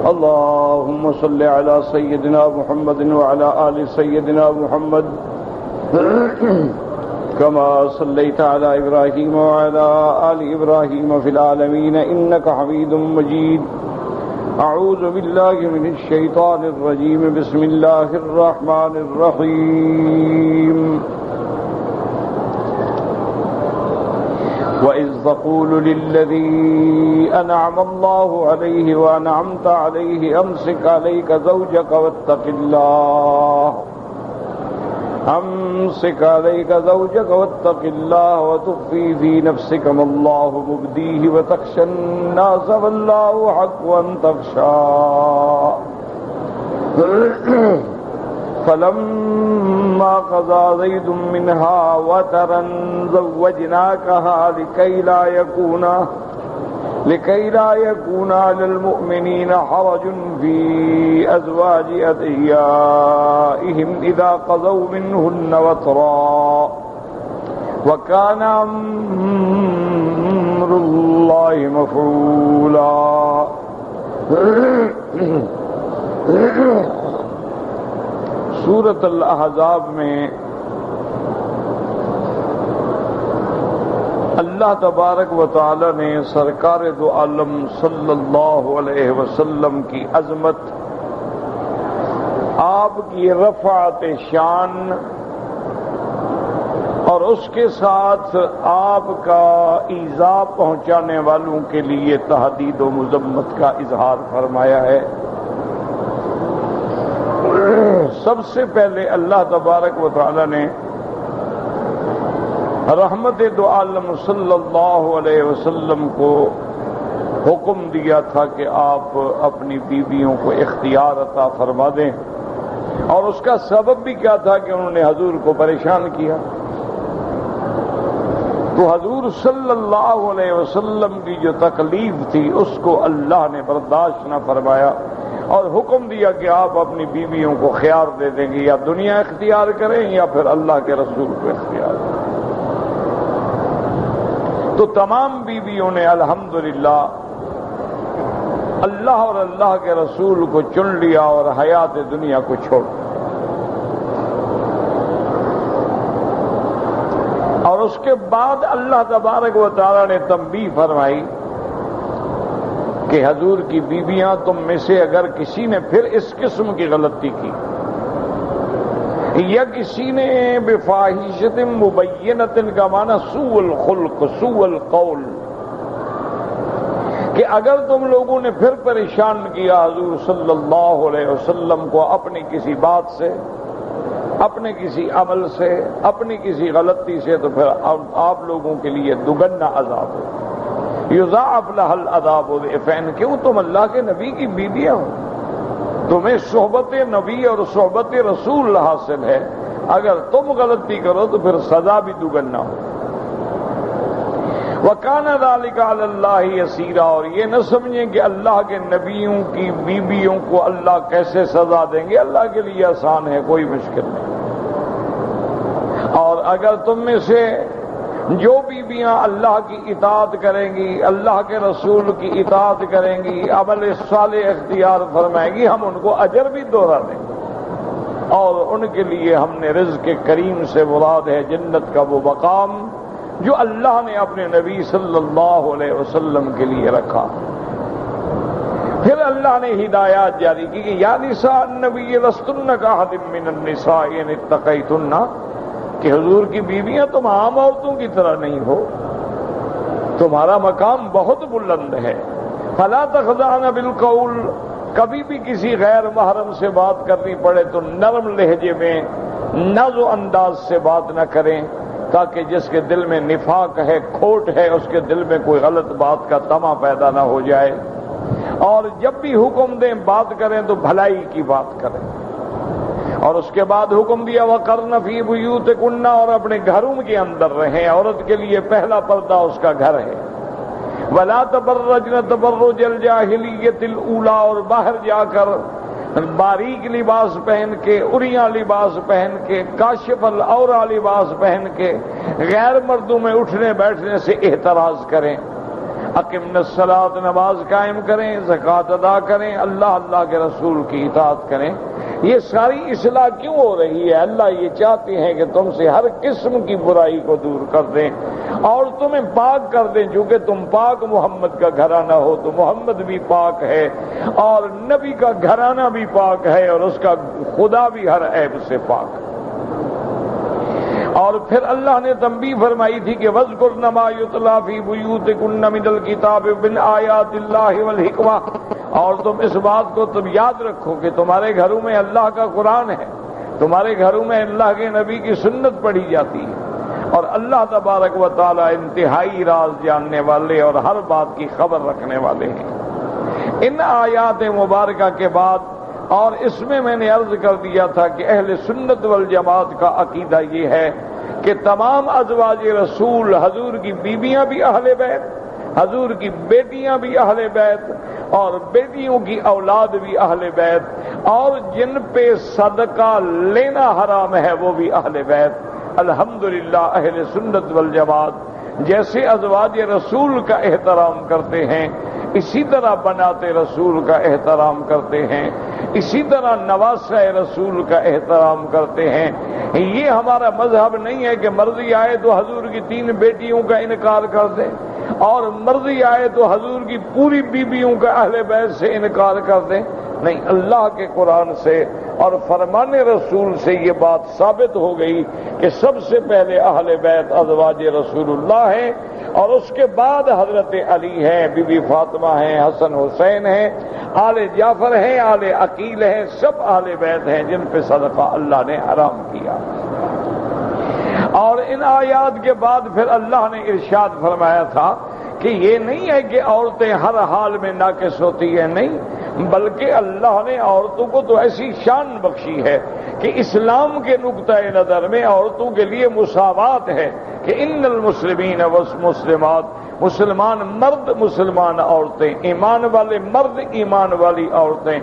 اللهم صل على سيدنا محمد وعلى آل سيدنا محمد كما صليت على إبراهيم وعلى آل إبراهيم في العالمين إنك حميد مجيد. أعوذ بالله من الشيطان الرجيم. بسم الله الرحمن الرحيم. وَإِذْ تَقُولُ لِلَّذِي أَنْعَمَ اللَّهُ عَلَيْهِ وَأَنْعَمْتَ عَلَيْهِ أَمْسِكْ عَلَيْكَ زَوْجَكَ وَاتَّقِ اللَّهَ وَتُخْفِي فِي نَفْسِكَ مَا اللَّهُ مُبْدِيهِ وَتَخْشَى النَّاسَ وَاللَّهُ أَحَقُّ أَنْ تَخْشَاهُ. فلما قضى زيد منها وترا زوجناكها لكي لا يكون على المؤمنين حرج في أزواج أدعيائهم إذا قضوا منهن وطرا وكان أمر الله مفعولا. سورۃ الاحزاب میں اللہ تبارک و تعالی نے سرکار دو عالم صلی اللہ علیہ وسلم کی عظمت، آپ کی رفعت شان اور اس کے ساتھ آپ کا ایذا پہنچانے والوں کے لیے تحدید و مذمت کا اظہار فرمایا ہے. سب سے پہلے اللہ تبارک و تعالی نے رحمت دو عالم صلی اللہ علیہ وسلم کو حکم دیا تھا کہ آپ اپنی بیویوں کو اختیار عطا فرما دیں، اور اس کا سبب بھی کیا تھا کہ انہوں نے حضور کو پریشان کیا. تو حضور صلی اللہ علیہ وسلم کی جو تکلیف تھی اس کو اللہ نے برداشت نہ فرمایا اور حکم دیا کہ آپ اپنی بیویوں کو خیار دے دیں گے، یا دنیا اختیار کریں یا پھر اللہ کے رسول کو اختیار کریں. تو تمام بیویوں نے الحمدللہ اللہ اور اللہ کے رسول کو چن لیا اور حیات دنیا کو چھوڑ دیا. اور اس کے بعد اللہ تبارک و تعالی نے تنبیہ فرمائی کہ حضور کی بیویاں تم میں سے اگر کسی نے پھر اس قسم کی غلطی کی یا کسی نے بفاحشۃ مبینۃ کا معنی سوء الخلق سوء القول، کہ اگر تم لوگوں نے پھر پریشان کیا حضور صلی اللہ علیہ وسلم کو اپنی کسی بات سے، اپنے کسی عمل سے، اپنی کسی غلطی سے، تو پھر آپ لوگوں کے لیے دگنا عذاب ہو. یضاعف لها العذاب ضعفین. کیوں؟ تم اللہ کے نبی کی بیویاں ہو، تمہیں صحبت نبی اور صحبت رسول حاصل ہے. اگر تم غلطی کرو تو پھر سزا بھی دگنا ہو. وَكَانَ ذَلِكَ عَلَى اللَّهِ يَسِيرًا. اور یہ نہ سمجھیں کہ اللہ کے نبیوں کی بیویوں کو اللہ کیسے سزا دیں گے، اللہ کے لیے آسان ہے، کوئی مشکل نہیں. اور اگر تم میں سے جو بیویاں اللہ کی اطاعت کریں گی، اللہ کے رسول کی اطاعت کریں گی، عمل صالح اختیار فرمائیں گی، ہم ان کو اجر بھی دوہرا دیں گے. اور ان کے لیے ہم نے رزق کریم سے مراد ہے جنت کا وہ مقام جو اللہ نے اپنے نبی صلی اللہ علیہ وسلم کے لیے رکھا. پھر اللہ نے ہدایات جاری کی کہ یا نساء النبی لستن کاحد من النساء ان اتقیتن، کہ حضور کی بیویاں تم عام عورتوں کی طرح نہیں ہو، تمہارا مقام بہت بلند ہے. فلا تخضعن بالقول. کبھی بھی کسی غیر محرم سے بات کرنی پڑے تو نرم لہجے میں، نازو انداز سے بات نہ کریں، تاکہ جس کے دل میں نفاق ہے، کھوٹ ہے، اس کے دل میں کوئی غلط بات کا طمع پیدا نہ ہو جائے. اور جب بھی حکم دیں بات کریں تو بھلائی کی بات کریں. اور اس کے بعد حکم دیا وَقَرْنَ فِي بُيُوتِكُنَّ. اور اپنے گھروں کے اندر رہیں. عورت کے لیے پہلا پردہ اس کا گھر ہے. وَلَا تَبَرَّجْنَ تَبَرُّجَ الْجَاهِلِيَّةِ الْأُولَى. اور باہر جا کر باریک لباس پہن کے، اریاں لباس پہن کے، کاشف العورہ لباس پہن کے غیر مردوں میں اٹھنے بیٹھنے سے احتراز کریں. اقمنا الصلاۃ، نماز قائم کریں، زکوٰۃ ادا کریں، اللہ کے رسول کی اطاعت کریں۔ یہ ساری اصلاح کیوں ہو رہی ہے؟ اللہ یہ چاہتے ہیں کہ تم سے ہر قسم کی برائی کو دور کر دیں اور تمہیں پاک کر دیں، چونکہ تم پاک محمد کا گھرانہ ہو تو محمد بھی پاک ہے اور نبی کا گھرانہ بھی پاک ہے اور اس کا خدا بھی ہر عیب سے پاک ہے۔ اور پھر اللہ نے تنبیہ فرمائی تھی کہ وَاذْكُرْنَ مَا يُتْلَىٰ فِي بُيُوتِكُنَّ مِنَ الْكِتَابِ مِنْ آيَاتِ اللَّهِ وَالْحِكْمَةِ، اور تم اس بات کو تم یاد رکھو کہ تمہارے گھروں میں اللہ کا قرآن ہے، تمہارے گھروں میں اللہ کے نبی کی سنت پڑھی جاتی ہے، اور اللہ تبارک و تعالی انتہائی راز جاننے والے اور ہر بات کی خبر رکھنے والے ہیں۔ ان آیات مبارکہ کے بعد، اور اس میں نے عرض کر دیا تھا کہ اہل سنت والجماعت کا عقیدہ یہ ہے کہ تمام ازواج رسول، حضور کی بیویاں بھی اہل بیت، حضور کی بیٹیاں بھی اہل بیت، اور بیٹیوں کی اولاد بھی اہل بیت، اور جن پہ صدقہ لینا حرام ہے وہ بھی اہل بیت۔ الحمدللہ اہل سنت والجماعت جیسے ازواج رسول کا احترام کرتے ہیں، اسی طرح بنات رسول کا احترام کرتے ہیں، اسی طرح نواسہ رسول کا احترام کرتے ہیں۔ یہ ہمارا مذہب نہیں ہے کہ مرضی آئے تو حضور کی 3 بیٹیوں کا انکار کر دے اور مرضی آئے تو حضور کی پوری بیویوں کا اہل بیت سے انکار کر دیں۔ نہیں، اللہ کے قرآن سے اور فرمان رسول سے یہ بات ثابت ہو گئی کہ سب سے پہلے اہل بیت ازواج رسول اللہ ہیں، اور اس کے بعد حضرت علی ہیں، بی بی فاطمہ ہیں، حسن حسین ہیں، آل جعفر ہیں، آل عقیل ہیں، سب اہل بیت ہیں جن پہ صدقہ اللہ نے حرام کیا۔ اور ان آیات کے بعد پھر اللہ نے ارشاد فرمایا تھا کہ یہ نہیں ہے کہ عورتیں ہر حال میں ناقص ہوتی ہیں، نہیں، بلکہ اللہ نے عورتوں کو تو ایسی شان بخشی ہے کہ اسلام کے نقطۂ نظر میں عورتوں کے لیے مساوات ہے کہ ان المسلمین والمسلمات، مسلمان مرد، مسلمان عورتیں، ایمان والے مرد، ایمان والی عورتیں،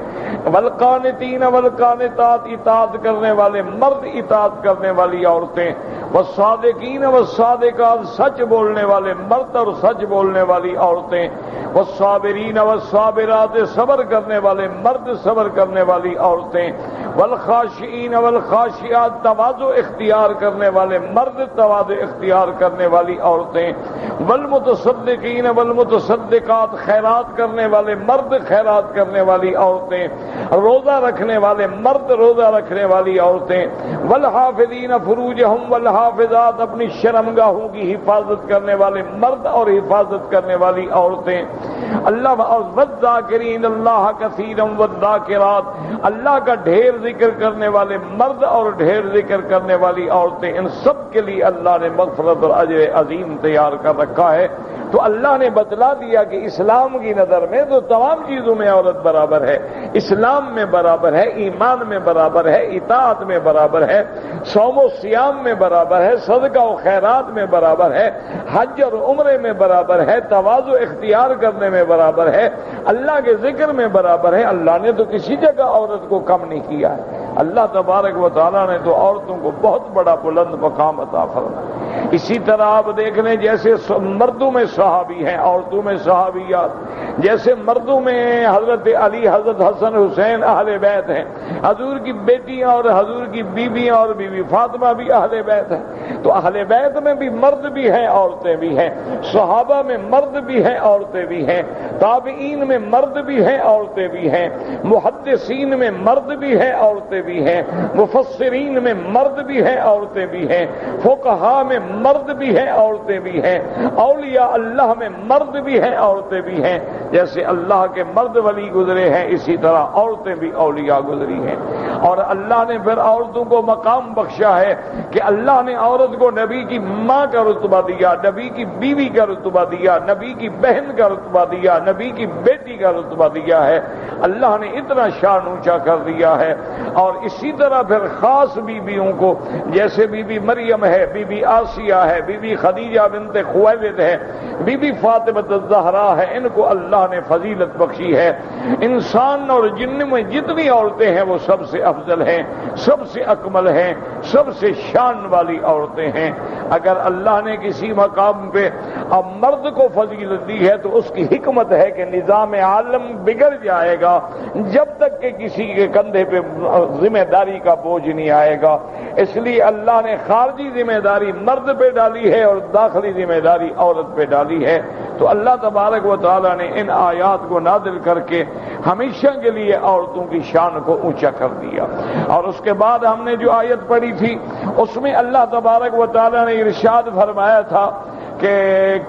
والقانتین والقانتات، اطاعت کرنے والے مرد، اطاعت کرنے والی عورتیں، والصادقین والصادقات، سچ بولنے والے مرد اور سچ بولنے والی عورتیں، والصابرین والصابرات، صبر کرنے والے مرد، صبر کرنے والی عورتیں، والخاشعین والخاشعات، تواضع اختیار کرنے والے مرد، تواضع اختیار کرنے والی عورتیں، والمتصدقین والمتصدقات، خیرات کرنے والے مرد، خیرات کرنے والی عورتیں، روزہ رکھنے والے مرد، روزہ رکھنے والی عورتیں، والحافظین فروجہم والحافظات، اپنی شرمگاہوں کی حفاظت کرنے والے مرد اور حفاظت کرنے والی عورتیں، اللہ، اور والذاکرین اللہ کثیرا والذاکرات، اللہ کا ڈھیر ذکر کرنے والے مرد اور ڈھیر ذکر کرنے والی عورتیں، ان سب کے لیے اللہ نے مغفرت اور اجر عظیم تیار کر رکھا ہے۔ تو اللہ نے بتلا دیا کہ اسلام کی نظر میں تو تمام چیزوں میں عورت برابر ہے، اسلام میں برابر ہے، ایمان میں برابر ہے، اطاعت میں برابر ہے، صوم و سیام میں برابر ہے، صدقہ و خیرات میں برابر ہے، حج اور عمرے میں برابر ہے، تواضع اختیار کرنے میں برابر ہے، اللہ کے ذکر میں برابر ہے۔ اللہ نے تو کسی جگہ عورت کو کم نہیں کیا ہے۔ اللہ تبارک و تعالیٰ نے تو عورتوں کو بہت بڑا بلند مقام عطا فرمایا۔ اسی طرح آپ دیکھ لیں جیسے مردوں میں صحابی ہیں، عورتوں میں صحابیات، جیسے مردوں میں حضرت علی، حضرت حسن حسین اہل بیت ہیں، حضور کی بیٹیاں اور حضور کی بیویاں اور بی بی فاطمہ بھی اہل بیت ہیں، تو اہل بیت میں بھی مرد بھی ہیں، عورتیں بھی ہیں، صحابہ میں مرد بھی ہیں، عورتیں بھی ہیں، تابعین میں مرد بھی ہیں، عورتیں بھی ہیں، محدثین میں مرد بھی ہیں، عورتیں بھی ہیں، مفسرین میں مرد بھی ہیں، عورتیں بھی ہیں، فقہاء میں مرد بھی ہیں، عورتیں بھی ہیں، اولیاء اللہ میں مرد بھی ہیں، عورتیں بھی ہیں۔ جیسے اللہ کے مرد ولی گزرے ہیں اسی طرح عورتیں بھی اولیاء گزری ہیں۔ اور اللہ نے پھر عورتوں کو مقام بخشا ہے کہ اللہ نے عورت کو نبی کی ماں کا رتبہ دیا، نبی کی بیوی کا رتبہ دیا، نبی کی بہن کا رتبہ دیا، نبی کی بیٹی کا رتبہ دیا ہے۔ اللہ نے اتنا شان اونچا کر دیا ہے۔ اور اسی طرح پھر خاص بیویوں کو، جیسے بی بی مریم ہے، بی بی آسیہ ہے، بی بی خدیجہ بنت خویلد ہے، بی بی فاطمہ الزہرا ہے، ان کو اللہ نے فضیلت بخشی ہے۔ انسان اور جن میں جتنی عورتیں ہیں وہ سب سے افضل ہیں، سب سے اکمل ہیں، سب سے شان والی عورتیں ہیں۔ اگر اللہ نے کسی مقام پہ اب مرد کو فضیلت دی ہے تو اس کی حکمت ہے کہ نظام عالم بگڑ جائے گا جب تک کہ کسی کے کندھے پہ ذمہ داری کا بوجھ نہیں آئے گا. اس لیے اللہ نے خارجی ذمہ داری مرد پہ ڈالی ہے اور داخلی ذمہ داری عورت پہ ڈالی ہے. تو اللہ تبارک و تعالی نے ان آیات کو نازل کر کے ہمیشہ کے لیے عورتوں کی شان کو اونچا کر دیا. اور اس کے بعد ہم نے جو آیت پڑھی تھی اس میں اللہ تبارک و تعالی نے ارشاد فرمایا تھا کہ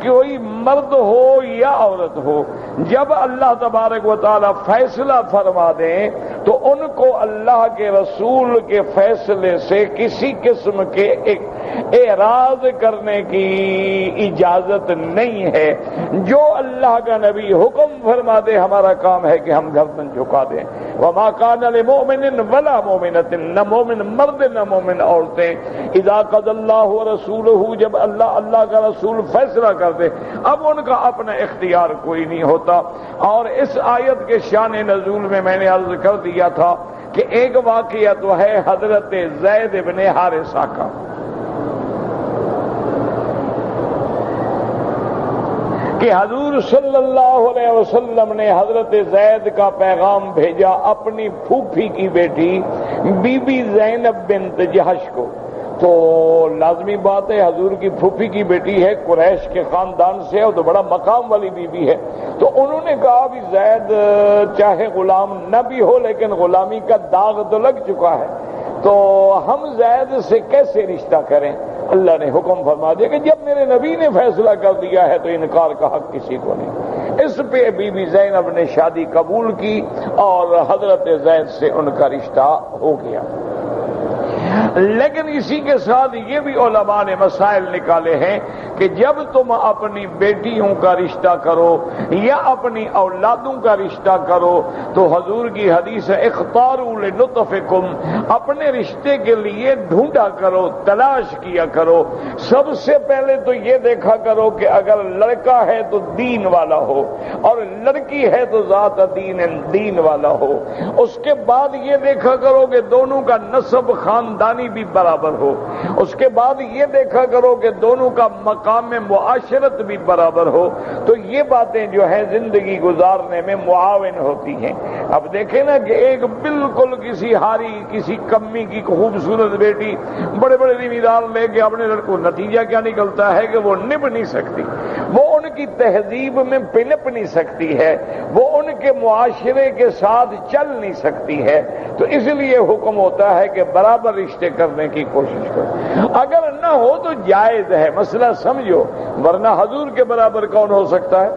کوئی مرد ہو یا عورت ہو جب اللہ تبارک و تعالی فیصلہ فرما دیں تو ان کو اللہ کے رسول کے فیصلے سے کسی قسم کے اعراض کرنے کی اجازت نہیں ہے. جو اللہ کا نبی حکم فرما دے ہمارا کام ہے کہ ہم گردن جھکا دیں. وما کان لمؤمن ولا مؤمنۃ، نہ مومن مرد نہ مومن عورتیں، اذا قضى اللہ ورسولہ، جب اللہ کا رسول فیصلہ کر دے اب ان کا اپنا اختیار کوئی نہیں ہوتا. اور اس آیت کے شان نزول میں نے عرض کر دیا تھا کہ ایک واقعہ تو ہے حضرت زید بن حارثہ کا. کہ حضور صلی اللہ علیہ وسلم نے حضرت زید کا پیغام بھیجا اپنی پھوپھی کی بیٹی بی بی زینب بنت جہش کو. تو لازمی بات ہے حضور کی پھوپھی کی بیٹی ہے، قریش کے خاندان سے، اور تو بڑا مقام والی بی بی ہے. تو انہوں نے کہا بھی زید چاہے غلام نہ بھی ہو لیکن غلامی کا داغ تو لگ چکا ہے، تو ہم زید سے کیسے رشتہ کریں؟ اللہ نے حکم فرما دیا کہ جب میرے نبی نے فیصلہ کر دیا ہے تو انکار کا حق کسی کو نہیں. اس پہ بی بی زینب نے شادی قبول کی اور حضرت زید سے ان کا رشتہ ہو گیا. لیکن اسی کے ساتھ یہ بھی علماء نے مسائل نکالے ہیں کہ جب تم اپنی بیٹیوں کا رشتہ کرو یا اپنی اولادوں کا رشتہ کرو تو حضور کی حدیث ہے اختاروا لنطفکم، اپنے رشتے کے لیے ڈھونڈا کرو، تلاش کیا کرو. سب سے پہلے تو یہ دیکھا کرو کہ اگر لڑکا ہے تو دین والا ہو اور لڑکی ہے تو ذات دین والا ہو. اس کے بعد یہ دیکھا کرو کہ دونوں کا نسب خاندانی بھی برابر ہو. اس کے بعد یہ دیکھا کرو کہ دونوں کا مقام معاشرت بھی برابر ہو. تو یہ باتیں جو ہیں زندگی گزارنے میں معاون ہوتی ہیں. اب دیکھیں نا کہ ایک بالکل کسی ہاری کسی کمی کی خوبصورت بیٹی بڑے بڑے ذمہ دار لے کے اپنے لڑکوں، نتیجہ کیا نکلتا ہے کہ وہ نبھ نہیں سکتی، وہ ان کی تہذیب میں پنپ نہیں سکتی ہے، وہ ان کے معاشرے کے ساتھ چل نہیں سکتی ہے. تو اس لیے حکم ہوتا ہے کہ برابر رشتے کرنے کی کوشش کرو. اگر نہ ہو تو جائز ہے، مسئلہ سمجھو، ورنہ حضور کے برابر کون ہو سکتا ہے؟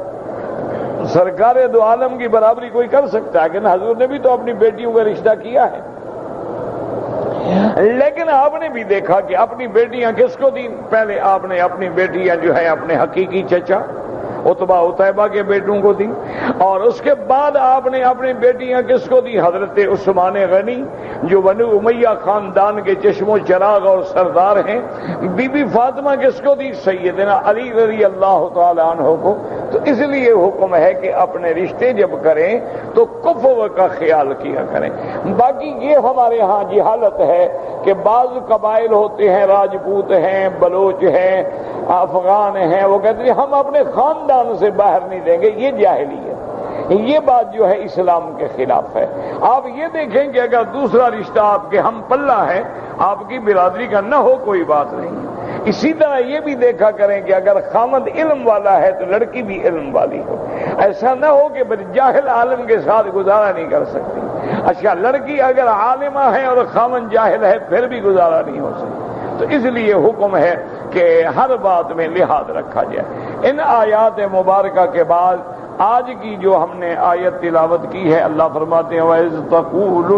سرکار دو عالم کی برابری کوئی کر سکتا ہے کہ حضور نے بھی تو اپنی بیٹیوں کا رشتہ کیا ہے. لیکن آپ نے بھی دیکھا کہ اپنی بیٹیاں کس کو دی؟ پہلے آپ نے اپنی بیٹیاں جو ہے اپنے حقیقی چچا عتبہ عتیبہ کے بیٹوں کو دی، اور اس کے بعد آپ نے اپنی بیٹیاں کس کو دی؟ حضرت عثمان غنی جو بنو امیہ خاندان کے چشم و چراغ اور سردار ہیں. بی بی فاطمہ کس کو دی؟ سیدنا علی رضی اللہ تعالی عنہ کو. تو اس لیے حکم ہے کہ اپنے رشتے جب کریں تو کفو کا خیال کیا کریں. باقی یہ ہمارے ہاں جہالت ہے کہ بعض قبائل ہوتے ہیں، راجپوت ہیں، بلوچ ہیں، افغان ہیں، وہ کہتے ہیں ہم اپنے خاندان سے باہر نہیں دیں گے. یہ جاہلیت، یہ بات جو ہے اسلام کے خلاف ہے. آپ یہ دیکھیں کہ اگر دوسرا رشتہ آپ کے ہم پلہ ہے، آپ کی برادری کا نہ ہو کوئی بات نہیں. اسی طرح یہ بھی دیکھا کریں کہ اگر خامد علم والا ہے تو لڑکی بھی علم والی ہو. ایسا نہ ہو کہ جاہل عالم کے ساتھ گزارا نہیں کر سکتی. اچھا، لڑکی اگر عالمہ ہے اور خامد جاہل ہے پھر بھی گزارا نہیں ہو سکتا. تو اس لیے حکم ہے کہ ہر بات میں لحاظ رکھا جائے. ان آیات مبارکہ کے بعد آج کی جو ہم نے آیت تلاوت کی ہے، اللہ فرماتے ہیں وَإِذْ تَقُولُ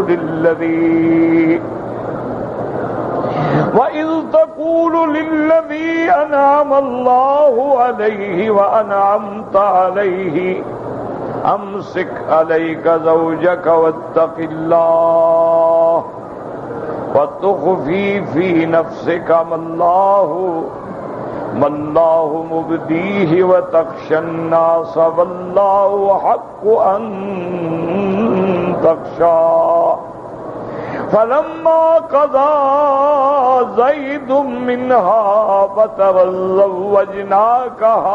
لِلَّذِي أَنْعَمَ اللَّهُ عَلَيْهِ وَأَنْعَمْتَ عَلَيْهِ أَمْسِكْ عَلَيْكَ زَوْجَكَ وَاتَّقِ اللَّهَ وَتُخْفِي فِي نَفْسِكَ مَا اللَّهُ مُبْدِيهِ وَتَخْشَى النَّاسَ وَاللَّهُ أَحَقُّ أَن تَخْشَاهُ فلما قضى زيد منها وطرا زوجناكها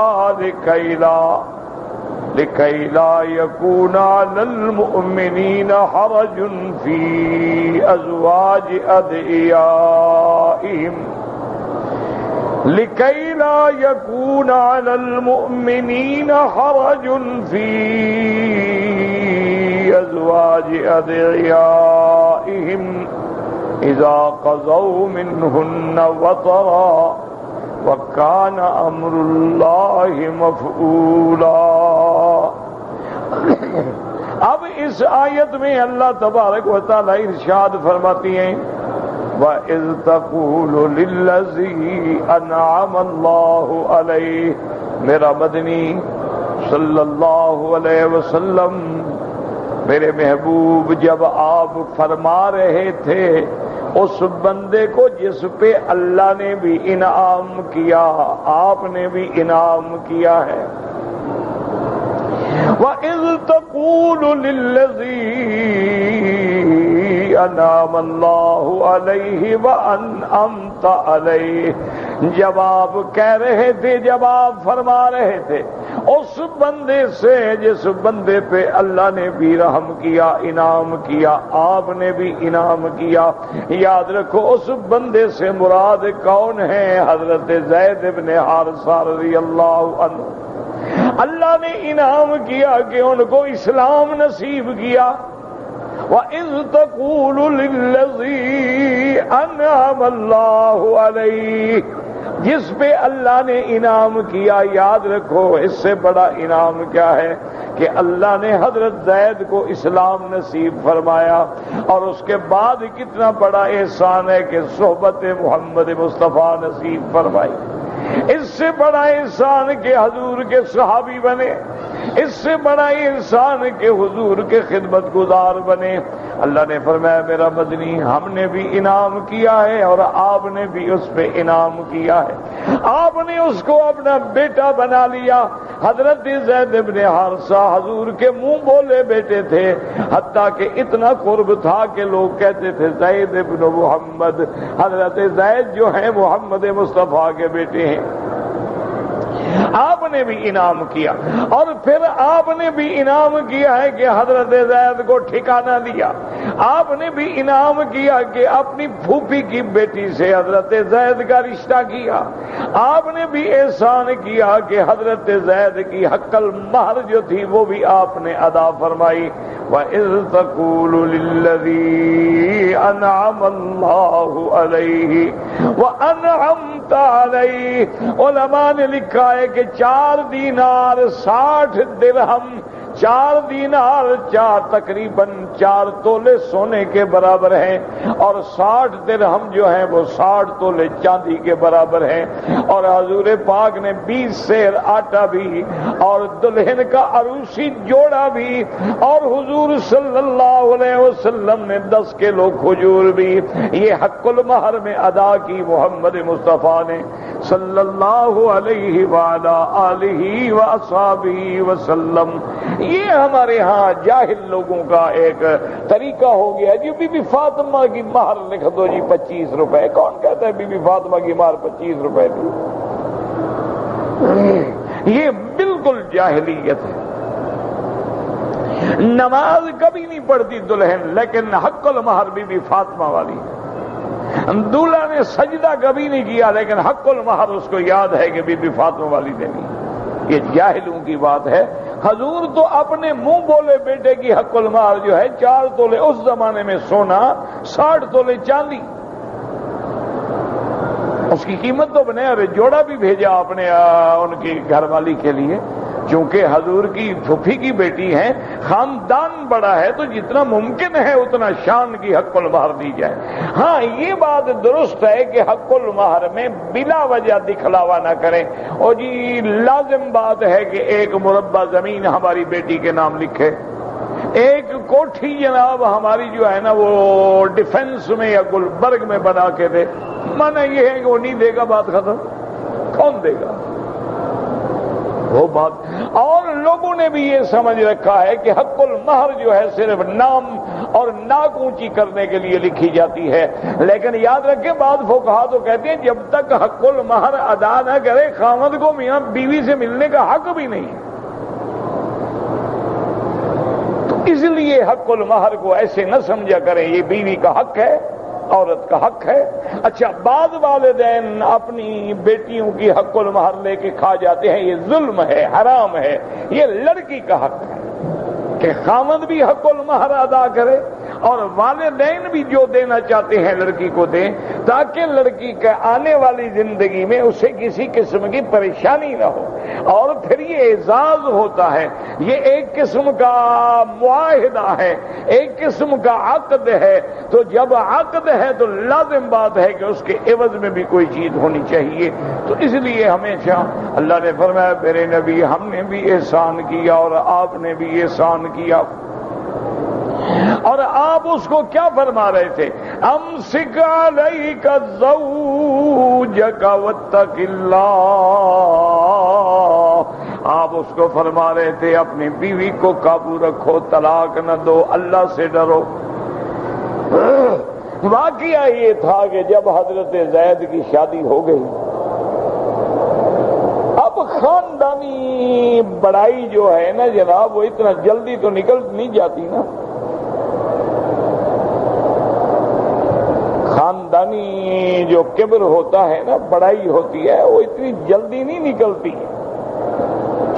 لكي لا يكون على المؤمنين حرج في أزواج أدعيائهم لكي لا يكون على المؤمنين حرج في أزواج أدعيائهم إذا قضوا منهن وطرا وكان أمر الله مفعولا. اب اس آیت میں اللہ تبارک و تعالی ارشاد فرماتی ہیں وَإِذْ تَقُولُ لِلَّذِي أَنْعَمَ اللَّهُ عَلَيْهِ، میرا مدنی صلی اللہ علیہ وسلم، میرے محبوب، جب آپ فرما رہے تھے اس بندے کو جس پہ اللہ نے بھی انعام کیا، آپ نے بھی انعام کیا ہے، وَإِذْ تَقُولُ لِلَّذِي أَنْعَمَ اللَّهُ عَلَيْهِ وَأَنْعَمْتَ عَلَيْهِ، جب آپ کہہ رہے تھے، جب آپ فرما رہے تھے اس بندے سے جس بندے پہ اللہ نے بھی رحم کیا، انعام کیا، آپ نے بھی انعام کیا، یاد رکھو اس بندے سے مراد کون ہے؟ حضرت زید بن حارثہ رضی اللہ عنہ. اللہ نے انعام کیا کہ ان کو اسلام نصیب کیا. وَإِذْ تَقُولُ لِلَّذِي أَنْعَمَ اللَّهُ عَلَيْهِ، جس پہ اللہ نے انعام کیا. یاد رکھو اس سے بڑا انعام کیا ہے کہ اللہ نے حضرت زید کو اسلام نصیب فرمایا، اور اس کے بعد کتنا بڑا احسان ہے کہ صحبت محمد مصطفیٰ نصیب فرمائی. اس سے بڑا احسان کہ حضور کے صحابی بنے، اس سے بڑا احسان کہ حضور کے خدمت گزار بنے. اللہ نے فرمایا میرا مدنی، ہم نے بھی انعام کیا ہے اور آپ نے بھی اس پہ انعام کیا ہے. آپ نے اس کو اپنا بیٹا بنا لیا. حضرت زید بن حارثہ حضور کے منہ بولے بیٹے تھے، حتیٰ کہ اتنا قرب تھا کہ لوگ کہتے تھے زید بن محمد، حضرت زید جو ہیں محمد مصطفیٰ کے بیٹے ہیں. آپ نے بھی انعام کیا، اور پھر آپ نے بھی انعام کیا ہے کہ حضرت زید کو ٹھکانہ دیا. آپ نے بھی انعام کیا کہ اپنی پھوپھی کی بیٹی سے حضرت زید کا رشتہ کیا. آپ نے بھی احسان کیا کہ حضرت زید کی حق المہر جو تھی وہ بھی آپ نے ادا فرمائی. وَإِذْ تَقُولُ لِلَّذِي أَنْعَمَ اللَّهُ عَلَيْهِ وَأَنْعَمْتَ عَلَيْهِ. علماء نے لکھا ہے کہ 4 دینار 60 درہم، 4 دینار تقریباً 4 تولے سونے کے برابر ہیں، اور 60 درہم جو ہیں وہ 60 تولے چاندی کے برابر ہیں. اور حضور پاک نے 20 سیر آٹا بھی، اور دلہن کا عروسی جوڑا بھی، اور حضور صلی اللہ علیہ وسلم نے 10 کلو کھجور بھی، یہ حق المہر میں ادا کی محمد مصطفیٰ نے صلی اللہ علیہ وعلا آلہ واصحابہ وسلم. یہ ہمارے ہاں جاہل لوگوں کا ایک طریقہ ہو گیا جی. بی بی فاطمہ کی مہر لکھ دو جی 25 روپے. کون کہتا ہے بی بی فاطمہ کی مہر 25 روپے تھی؟ یہ بالکل جاہلیت ہے. نماز کبھی نہیں پڑھتی دلہن، لیکن حق المہر بی بی فاطمہ والی. دولہا نے سجدہ کبھی نہیں کیا، لیکن حق المہر اس کو یاد ہے کہ بی بی فاطمہ والی دینی. یہ جاہلوں کی بات ہے. حضور تو اپنے منہ بولے بیٹے کی حق المہر جو ہے 4 تولے اس زمانے میں سونا، 60 تولے چاندی، اس کی قیمت تو بنے. اور جوڑا بھی بھیجا آپ نے ان کی گھر والی کے لیے، چونکہ حضور کی پھوپھی کی بیٹی ہیں، خاندان بڑا ہے تو جتنا ممکن ہے اتنا شان کی حق المہر دی جائے. ہاں یہ بات درست ہے کہ حق المہر میں بلا وجہ دکھلاوا نہ کریں. اور جی لازم بات ہے کہ 1 مربع زمین ہماری بیٹی کے نام لکھے، 1 کوٹھی جناب ہماری جو ہے نا وہ ڈیفنس میں یا گلبرگ میں بنا کے دے. مانا یہ ہے کہ وہ نہیں دے گا، بات ختم. کون دے گا وہ بات. اور لوگوں نے بھی یہ سمجھ رکھا ہے کہ حق المہر جو ہے صرف نام اور ناک اونچی کرنے کے لیے لکھی جاتی ہے. لیکن یاد رکھیں بعض فقہا تو کہتے ہیں جب تک حق المہر ادا نہ کرے خاوند کو میاں بیوی سے ملنے کا حق بھی نہیں. تو اس لیے حق المہر کو ایسے نہ سمجھا کریں یہ بیوی کا حق ہے، عورت کا حق ہے. اچھا بعض والدین اپنی بیٹیوں کی حق المہر لے کے کھا جاتے ہیں، یہ ظلم ہے، حرام ہے. یہ لڑکی کا حق ہے کہ خاوند بھی حق المہر ادا کرے اور والدین بھی جو دینا چاہتے ہیں لڑکی کو دیں، تاکہ لڑکی کے آنے والی زندگی میں اسے کسی قسم کی پریشانی نہ ہو. اور پھر یہ اعزاز ہوتا ہے، یہ ایک قسم کا معاہدہ ہے، ایک قسم کا عقد ہے. تو جب عقد ہے تو لازم بات ہے کہ اس کے عوض میں بھی کوئی چیز ہونی چاہیے. تو اس لیے ہمیشہ اللہ نے فرمایا میرے نبی ہم نے بھی احسان کیا اور آپ نے بھی احسان کیا. اور آپ اس کو کیا فرما رہے تھے؟ امسک علیک زوجک واتق اللہ. آپ اس کو فرما رہے تھے اپنی بیوی کو قابو رکھو، طلاق نہ دو، اللہ سے ڈرو. واقعہ یہ تھا کہ جب حضرت زید کی شادی ہو گئی، اب خاندانی بڑائی جو ہے نا جناب وہ اتنا جلدی تو نکل نہیں جاتی نا. خاندانی جو کبر ہوتا ہے نا، بڑائی ہوتی ہے، وہ اتنی جلدی نہیں نکلتی.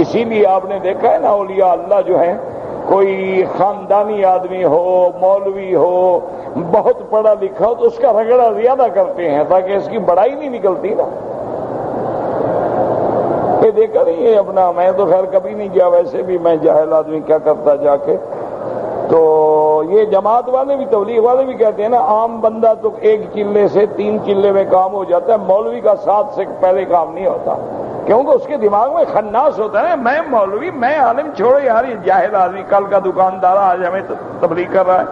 اسی لیے آپ نے دیکھا ہے نا اولیاء اللہ جو ہیں، کوئی خاندانی آدمی ہو، مولوی ہو، بہت پڑھا لکھا ہو تو اس کا رگڑا زیادہ کرتے ہیں تاکہ اس کی بڑائی نہیں نکلتی نا. یہ دیکھا نہیں ہے اپنا، میں تو خیر کبھی نہیں گیا، ویسے بھی میں جاہل آدمی کیا کرتا جا کے. تو یہ جماعت والے بھی تبلیغ والے بھی کہتے ہیں نا عام بندہ تو ایک چلے سے 3 چلے میں کام ہو جاتا ہے، مولوی کا 7 سے پہلے کام نہیں ہوتا، کیونکہ اس کے دماغ میں خناس ہوتا ہے میں مولوی میں عالم، چھوڑو یار یہ جاہل آدمی کل کا دکاندار آج ہمیں تبلیغ کر رہا ہے.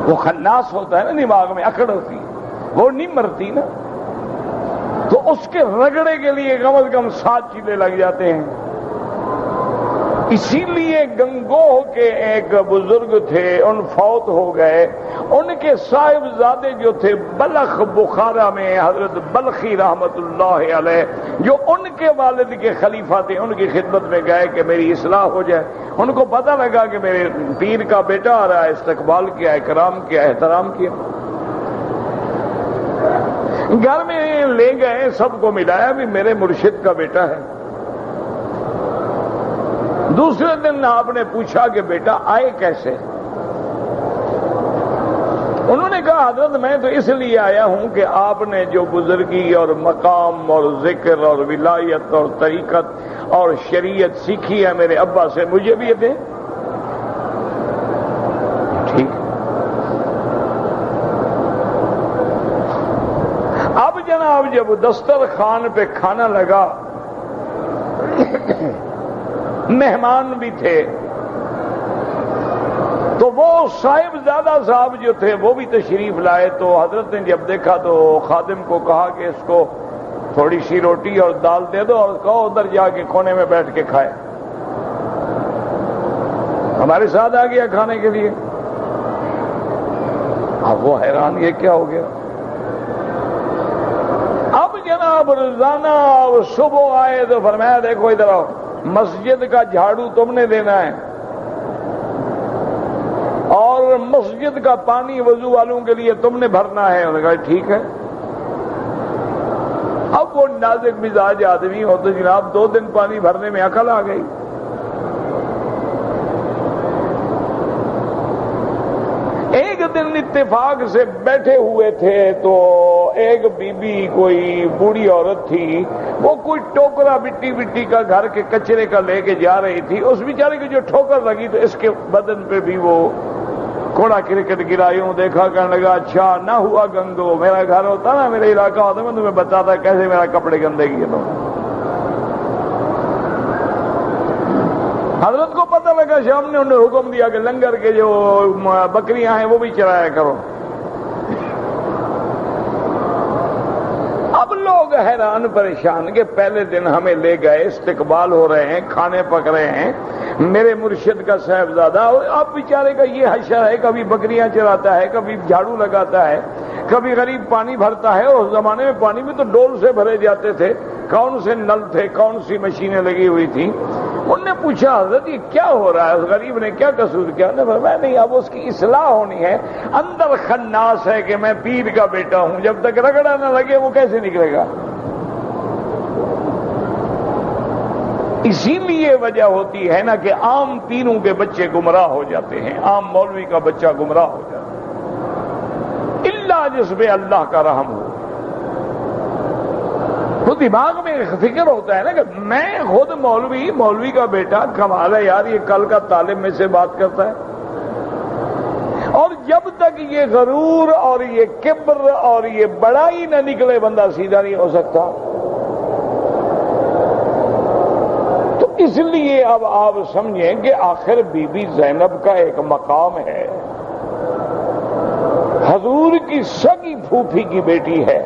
وہ خناس ہوتا ہے نا، دماغ میں اکڑ ہوتی ہے، وہ نہیں مرتی نا. تو اس کے رگڑے کے لیے کم از کم 7 چلے لگ جاتے ہیں. اسی لیے گنگوہ کے ایک بزرگ تھے، ان فوت ہو گئے. ان کے صاحبزادے جو تھے بلخ بخارا میں حضرت بلخی رحمت اللہ علیہ، جو ان کے والد کے خلیفہ تھے، ان کی خدمت میں گئے کہ میری اصلاح ہو جائے. ان کو پتہ لگا کہ میرے پیر کا بیٹا آ رہا ہے، استقبال کیا، اکرام کیا، احترام کیا. گھر میں لے گئے، سب کو ملایا بھی میرے مرشد کا بیٹا ہے. دوسرے دن آپ نے پوچھا کہ بیٹا آئے کیسے؟ انہوں نے کہا حضرت میں تو اس لیے آیا ہوں کہ آپ نے جو بزرگی اور مقام اور ذکر اور ولایت اور طریقت اور شریعت سیکھی ہے میرے ابا سے مجھے بھی دیں. ٹھیک. اب جناب جب دسترخوان پہ کھانا لگا، مہمان بھی تھے، تو وہ صاحبزادہ صاحب جو تھے وہ بھی تشریف لائے. تو حضرت نے جب دیکھا تو خادم کو کہا کہ اس کو تھوڑی سی روٹی اور دال دے دو اور کہو ادھر جا کے کونے میں بیٹھ کے کھائے. ہمارے ساتھ آ گیا کھانے کے لیے. اب وہ حیران یہ کیا ہو گیا. اب جناب روزانہ صبح آئے تو فرمایا دیکھو ادھر آؤ، مسجد کا جھاڑو تم نے دینا ہے اور مسجد کا پانی وضو والوں کے لیے تم نے بھرنا ہے. انہوں نے کہا ٹھیک ہے. اب وہ نازک مزاج آدمی ہو تو جناب 2 دن پانی بھرنے میں عقل آ گئی. ایک دن اتفاق سے بیٹھے ہوئے تھے تو ایک بی بی کوئی بوڑھی عورت تھی، وہ کوئی ٹوکرا مٹی کا گھر کے کچرے کا لے کے جا رہی تھی. اس بیچارے کی جو ٹھوکر لگی تو اس کے بدن پہ بھی وہ کوڑا کرکٹ گرایوں. دیکھا کہنے لگا اچھا نہ ہوا گنگو، میرا گھر ہوتا نا، میرا علاقہ ہوتا، میں تمہیں بتاتا کیسے میرا کپڑے گندے کیے. تو حضرت کو پتہ لگا، شام نے انہوں نے حکم دیا کہ لنگر کے جو بکریاں ہیں وہ بھی چرایا کرو. اب لوگ حیران پریشان کہ پہلے دن ہمیں لے گئے، استقبال ہو رہے ہیں، کھانے پک رہے ہیں، میرے مرشد کا صاحبزادہ، اور اب بیچارے کا یہ حشر ہے، کبھی بکریاں چراتا ہے، کبھی جھاڑو لگاتا ہے، کبھی غریب پانی بھرتا ہے۔ اس زمانے میں پانی بھی تو ڈول سے بھرے جاتے تھے، کون سے نل تھے، کون سی مشینیں لگی ہوئی تھیں۔ انہوں نے پوچھا حضرت یہ کیا ہو رہا ہے، اس غریب نے کیا قصور کیا؟ انہوں نے فرمایا نہیں، اب اس کی اصلاح ہونی ہے، اندر خناس ہے کہ میں پیر کا بیٹا ہوں، جب تک رگڑا نہ لگے وہ کیسے نکلے گا؟ اسی لیے وجہ ہوتی ہے نا کہ عام پیروں کے بچے گمراہ ہو جاتے ہیں، عام مولوی کا بچہ گمراہ ہو جاتا ہے، الا جس پہ اللہ کا رحم ہو۔ تو دماغ میں ایک فکر ہوتا ہے نا کہ میں خود مولوی کا بیٹا، کمال ہے یار، یہ کل کا طالب میں سے بات کرتا ہے۔ اور جب تک یہ غرور اور یہ کبر اور یہ بڑائی نہ نکلے بندہ سیدھا نہیں ہو سکتا۔ تو اس لیے اب آپ سمجھیں کہ آخر بی بی زینب کا ایک مقام ہے، حضور کی سگی پھوپھی کی بیٹی ہے،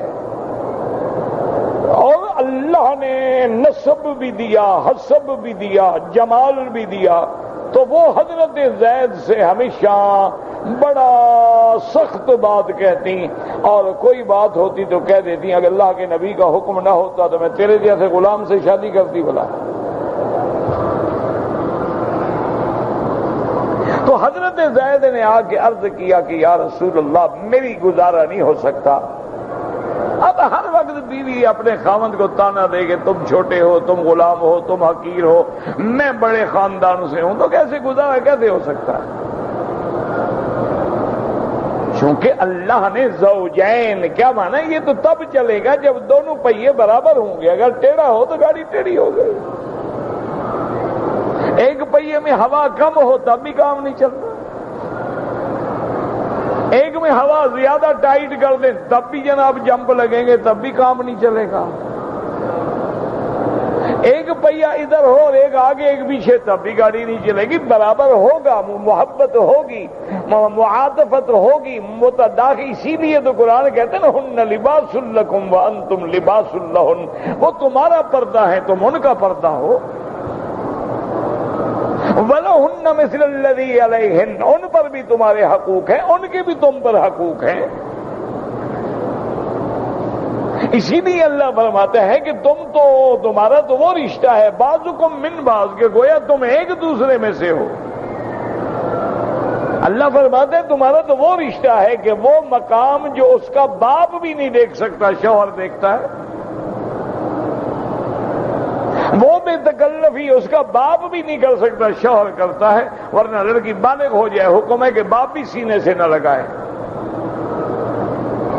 اور اللہ نے نسب بھی دیا، حسب بھی دیا، جمال بھی دیا، تو وہ حضرت زید سے ہمیشہ بڑا سخت بات کہتی، اور کوئی بات ہوتی تو کہہ دیتی اگر اللہ کے نبی کا حکم نہ ہوتا تو میں تیرے جیسے غلام سے شادی کرتی بلا۔ تو حضرت زید نے آ کے عرض کیا کہ یا رسول اللہ میری گزارا نہیں ہو سکتا۔ اب ہر وقت بیوی اپنے خاوند کو تانا دے کہ تم چھوٹے ہو، تم غلام ہو، تم حقیر ہو، میں بڑے خاندان سے ہوں، تو کیسے گزارا کیسے ہو سکتا ہے؟ چونکہ اللہ نے زوجین کیا مانا، یہ تو تب چلے گا جب دونوں پہیے برابر ہوں گے، اگر ٹیڑھا ہو تو گاڑی ٹیڑھی ہو گئی، ایک پہیے میں ہوا کم ہو تب بھی کام نہیں چلتا، ایک میں ہوا زیادہ ٹائٹ کر دیں تب بھی جناب جمپ لگیں گے، تب بھی کام نہیں چلے گا، ایک پہیا ادھر ہو اور ایک آگے ایک پیچھے تب بھی گاڑی نہیں چلے گی، برابر ہوگا، محبت ہوگی، معاطفت ہوگی، متداخل۔ اسی لیے تو قرآن کہتے ہیں نا ہن لباس لکم وانتم لباس لہن، وہ تمہارا پردہ ہے تم ان کا پردہ ہو۔ وَلَهُنَّ مِثْلُ الَّذِي عَلَيْهِنَّ، ان پر بھی تمہارے حقوق ہیں، ان کے بھی تم پر حقوق ہیں۔ اسی لیے اللہ فرماتا ہے کہ تمہارا تو وہ رشتہ ہے بعضکم من بعض، کہ گویا تم ایک دوسرے میں سے ہو۔ اللہ فرماتا ہے تمہارا تو وہ رشتہ ہے کہ وہ مقام جو اس کا باپ بھی نہیں دیکھ سکتا شوہر دیکھتا ہے، وہ بے تکلفی اس کا باپ بھی نہیں کر سکتا شوہر کرتا ہے، ورنہ لڑکی بالغ ہو جائے حکم ہے کہ باپ بھی سینے سے نہ لگائے،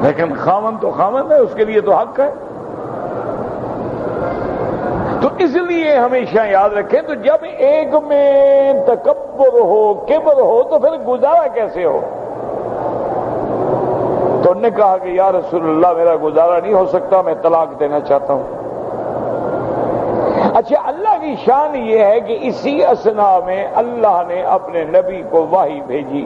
لیکن خاوند تو خاوند ہے، اس کے لیے تو حق ہے۔ تو اس لیے ہمیشہ یاد رکھیں، تو جب ایک میں تکبر ہو، کبر ہو، تو پھر گزارا کیسے ہو؟ تو انہوں نے کہا کہ یا رسول اللہ میرا گزارا نہیں ہو سکتا، میں طلاق دینا چاہتا ہوں۔ اچھا، اللہ کی شان یہ ہے کہ اسی اثنا میں اللہ نے اپنے نبی کو وحی بھیجی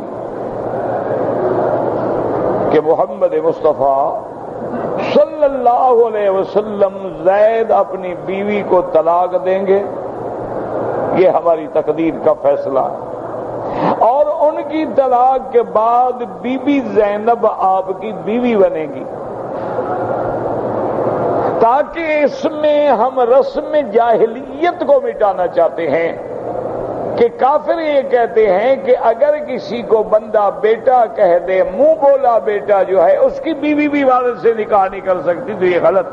کہ محمد مصطفیٰ صلی اللہ علیہ وسلم زید اپنی بیوی کو طلاق دیں گے، یہ ہماری تقدیر کا فیصلہ ہے، اور ان کی طلاق کے بعد بی بی زینب آپ کی بیوی بنے گی، تاکہ اس میں ہم رسم جاہلیت کو مٹانا چاہتے ہیں کہ کافر یہ کہتے ہیں کہ اگر کسی کو بندہ بیٹا کہہ دے، منہ بولا بیٹا جو ہے اس کی بیوی بھی والد سے نکاح نہیں کر سکتی، تو یہ غلط۔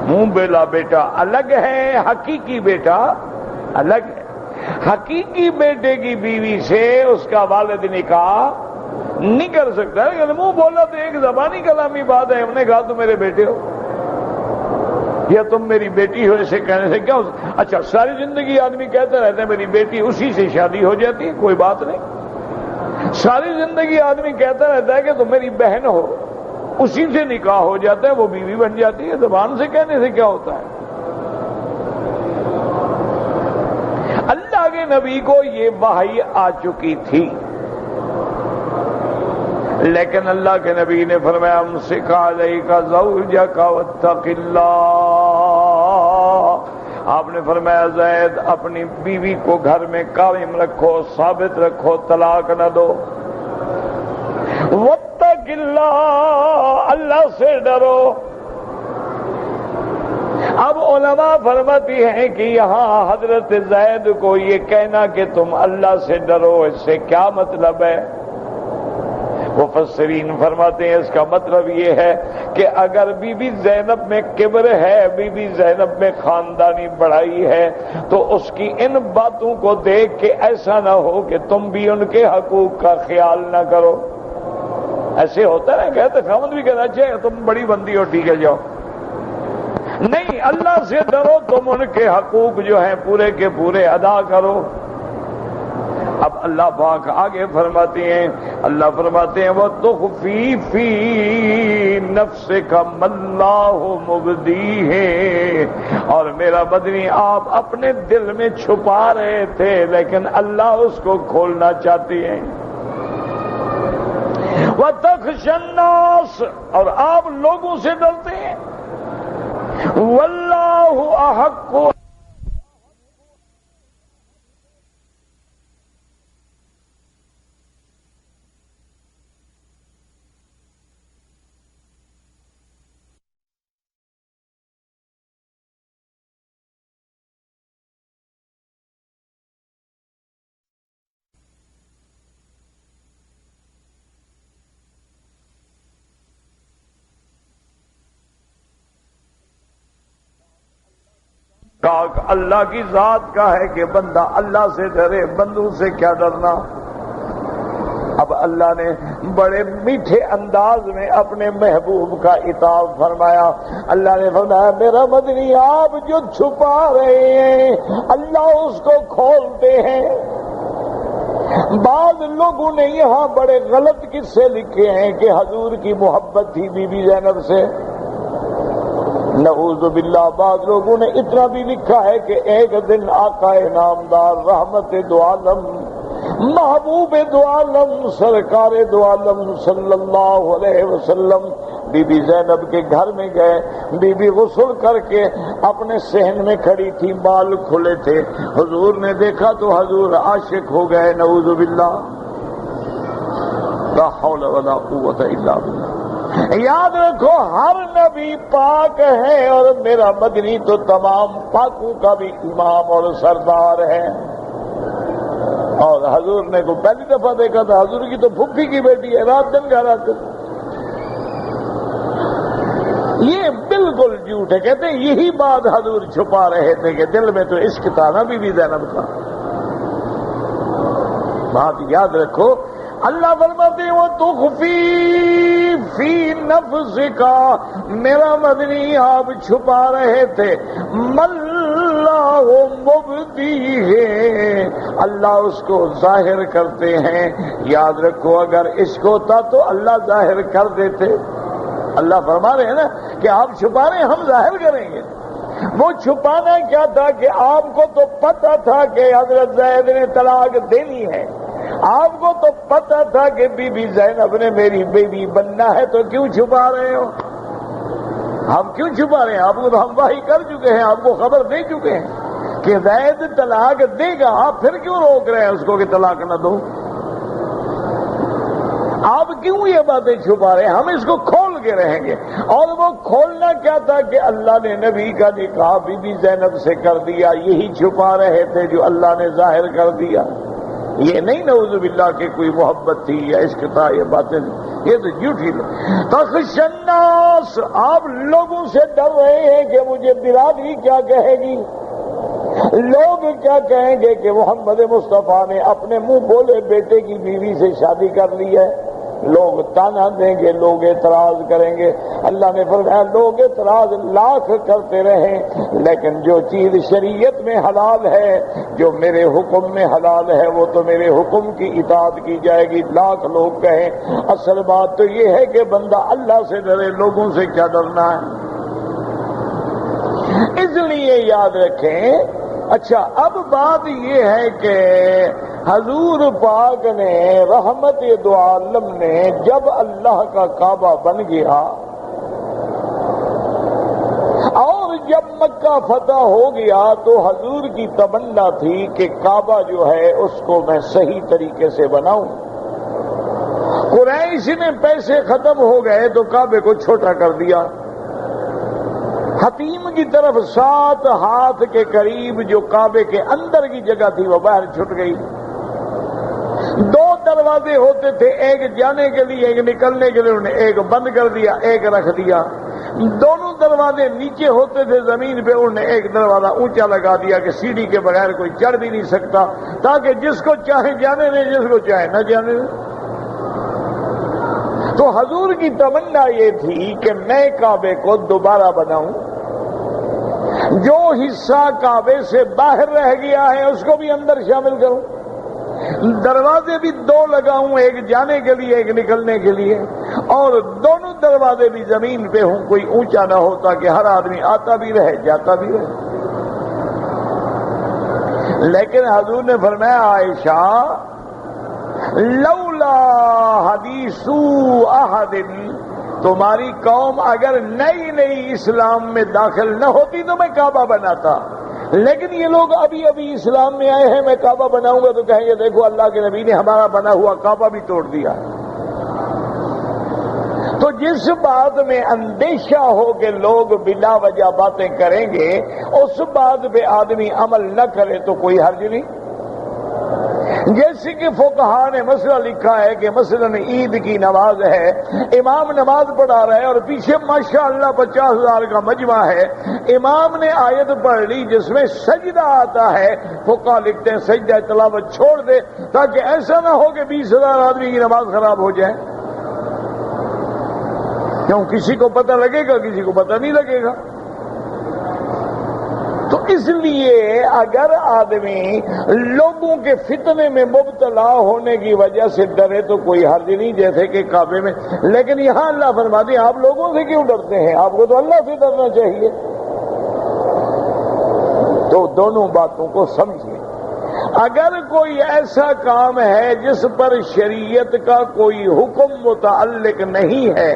منہ بولا بیٹا الگ ہے، حقیقی بیٹا الگ ہے۔ حقیقی بیٹے کی بیوی سے اس کا والد نکاح نہیں کر سکتا، لیکن منہ بولا تو ایک زبانی کلامی بات ہے، ہم نے کہا تم میرے بیٹے ہو یا تم میری بیٹی ہو، اسے کہنے سے کیا ہو؟ اچھا، ساری زندگی آدمی کہتا رہتا ہے میری بیٹی، اسی سے شادی ہو جاتی ہے، کوئی بات نہیں۔ ساری زندگی آدمی کہتا رہتا ہے کہ تم میری بہن ہو، اسی سے نکاح ہو جاتا ہے، وہ بیوی بن جاتی ہے، زبان سے کہنے سے کیا ہوتا ہے؟ اللہ کے نبی کو یہ وحی آ چکی تھی، لیکن اللہ کے نبی نے فرمایا امسک علیک زوجک واتق اللہ، آپ نے فرمایا زید اپنی بیوی کو گھر میں قائم رکھو، ثابت رکھو، طلاق نہ دو۔ واتق اللہ، اللہ سے ڈرو۔ اب علماء فرماتی ہیں کہ یہاں حضرت زید کو یہ کہنا کہ تم اللہ سے ڈرو، اس سے کیا مطلب ہے؟ مفسرین فرماتے ہیں اس کا مطلب یہ ہے کہ اگر بی بی زینب میں کبر ہے، بی بی زینب میں خاندانی بڑائی ہے، تو اس کی ان باتوں کو دیکھ کے ایسا نہ ہو کہ تم بھی ان کے حقوق کا خیال نہ کرو۔ ایسے ہوتا ہے کہتے خامد بھی کہنا چاہیے تم بڑی بندی ہو، ٹھیک ہے جاؤ۔ نہیں، اللہ سے ڈرو، تم ان کے حقوق جو ہیں پورے کے پورے ادا کرو۔ اب اللہ پاک آگے فرماتے ہیں، اللہ فرماتے ہیں وَتُخْفِي فِي نَفْسِكَ مَا اللَّهُ مُبْدِيهِ، اور میرا مدنی آپ اپنے دل میں چھپا رہے تھے لیکن اللہ اس کو کھولنا چاہتی ہیں۔ وَتَخْشَى النَّاسَ، اور آپ لوگوں سے ڈرتے ہیں۔ وَاللَّهُ أَحَقُّ، اللہ کی ذات کا ہے کہ بندہ اللہ سے ڈرے، بندوں سے کیا ڈرنا۔ اب اللہ نے بڑے میٹھے انداز میں اپنے محبوب کا عتاب فرمایا۔ اللہ نے فرمایا میرا مدنی آپ جو چھپا رہے ہیں اللہ اس کو کھولتے ہیں۔ بعض لوگوں نے یہاں بڑے غلط قصے لکھے ہیں کہ حضور کی محبت تھی بی بی زینب سے، نعوذ باللہ۔ بعض لوگوں نے اتنا بھی لکھا ہے کہ ایک دن آقا نامدار رحمت دو عالم محبوب دو عالم سرکار دو عالم صلی اللہ علیہ وسلم بی بی زینب کے گھر میں گئے۔ بی بی غسل کر کے اپنے صحن میں کھڑی تھی، بال کھلے تھے، حضور نے دیکھا تو حضور عاشق ہو گئے، نعوذ باللہ، لا حول ولا قوت الا باللہ۔ یاد رکھو ہر نبی پاک ہے اور میرا مدنی تو تمام پاکوں کا بھی امام اور سردار ہے۔ اور حضور نے کو پہلی دفعہ دیکھا تھا، حضور کی تو پھپھی کی بیٹی ہے، رات دن گھر آتے۔ یہ بالکل جھوٹ ہے، کہتے ہیں یہی بات حضور چھپا رہے تھے کہ دل میں تو عشق تھا نا بی بی زینب کا۔ بات یاد رکھو، اللہ فرماتے ہیں وہ تخفی فی نفسک، میرا مدنی آپ چھپا رہے تھے، مَاللَّهُ مُبْدِيهِ، اللہ اس کو ظاہر کرتے ہیں۔ یاد رکھو اگر عشق ہوتا تو اللہ ظاہر کر دیتے۔ اللہ فرما رہے ہیں نا کہ آپ چھپا رہے ہیں، ہم ظاہر کریں گے۔ وہ چھپانا کیا تھا کہ آپ کو تو پتہ تھا کہ حضرت زید نے طلاق دینی ہے، آپ کو تو پتہ تھا کہ بی بی زینب نے میری بیوی بننا ہے، تو کیوں چھپا رہے ہو؟ ہم کیوں چھپا رہے ہیں؟ آپ کو تو ہم واہی کر چکے ہیں، آپ کو خبر دے چکے ہیں کہ زید طلاق دے گا، آپ پھر کیوں روک رہے ہیں اس کو کہ طلاق نہ دو؟ آپ کیوں یہ باتیں چھپا رہے ہیں؟ ہم اس کو کھول کے رہیں گے۔ اور وہ کھولنا کیا تھا کہ اللہ نے نبی کا نکاح بی بی زینب سے کر دیا، یہی چھپا رہے تھے جو اللہ نے ظاہر کر دیا۔ یہ نہیں نعوذ باللہ کہ کوئی محبت تھی یا عشق تھا، یہ باتیں یہ تو جھوٹی۔ تخشی الناس، آپ لوگوں سے ڈر رہے ہیں کہ مجھے برادری کیا کہے گی، لوگ کیا کہیں گے کہ محمد مصطفیٰ نے اپنے منہ بولے بیٹے کی بیوی سے شادی کر لی ہے۔ لوگ تانا دیں گے، لوگ اعتراض کریں گے۔ اللہ نے فرمایا لوگ اعتراض لاکھ کرتے رہیں، لیکن جو چیز شریعت میں حلال ہے، جو میرے حکم میں حلال ہے، وہ تو میرے حکم کی اطاعت کی جائے گی، لاکھ لوگ کہیں۔ اصل بات تو یہ ہے کہ بندہ اللہ سے ڈرے، لوگوں سے کیا ڈرنا ہے۔ اس لیے یاد رکھیں۔ اچھا اب بات یہ ہے کہ حضور پاک نے رحمت دو عالم نے جب اللہ کا کعبہ بن گیا اور جب مکہ فتح ہو گیا تو حضور کی تمنا تھی کہ کعبہ جو ہے اس کو میں صحیح طریقے سے بناؤں. قریش نے پیسے ختم ہو گئے تو کعبے کو چھوٹا کر دیا. حتیم کی طرف 7 ہاتھ کے قریب جو کعبے کے اندر کی جگہ تھی وہ باہر چھٹ گئی. 2 دروازے ہوتے تھے، ایک جانے کے لیے ایک نکلنے کے لیے، انہوں نے ایک بند کر دیا ایک رکھ دیا. دونوں دروازے نیچے ہوتے تھے زمین پہ، انہوں نے ایک دروازہ اونچا لگا دیا کہ سیڑھی کے بغیر کوئی چڑھ بھی نہیں سکتا، تاکہ جس کو چاہے جانے دیں جس کو چاہے نہ جانے دیں. تو حضور کی تمنا یہ تھی کہ میں کعبے کو دوبارہ بناؤں، جو حصہ کعبے سے باہر رہ گیا ہے اس کو بھی اندر شامل کروں، دروازے بھی 2 لگاؤں، ایک جانے کے لیے ایک نکلنے کے لیے، اور دونوں دروازے بھی زمین پہ ہوں، کوئی اونچا نہ ہو تاکہ ہر آدمی آتا بھی رہے جاتا بھی رہے. لیکن حضور نے فرمایا عائشہ لولا حدیث احد، تمہاری قوم اگر نئی نئی اسلام میں داخل نہ ہوتی تو میں کعبہ بناتا، لیکن یہ لوگ ابھی ابھی اسلام میں آئے ہیں، میں کعبہ بناؤں گا تو کہیں گے دیکھو اللہ کے نبی نے ہمارا بنا ہوا کعبہ بھی توڑ دیا. تو جس بات میں اندیشہ ہو کہ لوگ بلا وجہ باتیں کریں گے اس بات پہ آدمی عمل نہ کرے تو کوئی حرج نہیں. جیسے کہ فقہا نے مسئلہ لکھا ہے کہ مثلا عید کی نماز ہے، امام نماز پڑھا رہا ہے اور پیچھے ماشاءاللہ 50,000 کا مجمع ہے، امام نے آیت پڑھ لی جس میں سجدہ آتا ہے، فقہا لکھتے ہیں سجدہ تلاوت چھوڑ دے تاکہ ایسا نہ ہو کہ 20,000 آدمی کی نماز خراب ہو جائے. کیوں؟ کسی کو پتہ لگے گا کسی کو پتہ نہیں لگے گا. تو اس لیے اگر آدمی لوگوں کے فتنے میں مبتلا ہونے کی وجہ سے ڈرے تو کوئی حرج نہیں، جیسے کہ کعبے میں. لیکن یہاں اللہ فرماتے ہیں آپ لوگوں سے کیوں ڈرتے ہیں، آپ کو تو اللہ سے ڈرنا چاہیے. تو دونوں باتوں کو سمجھیں. اگر کوئی ایسا کام ہے جس پر شریعت کا کوئی حکم متعلق نہیں ہے،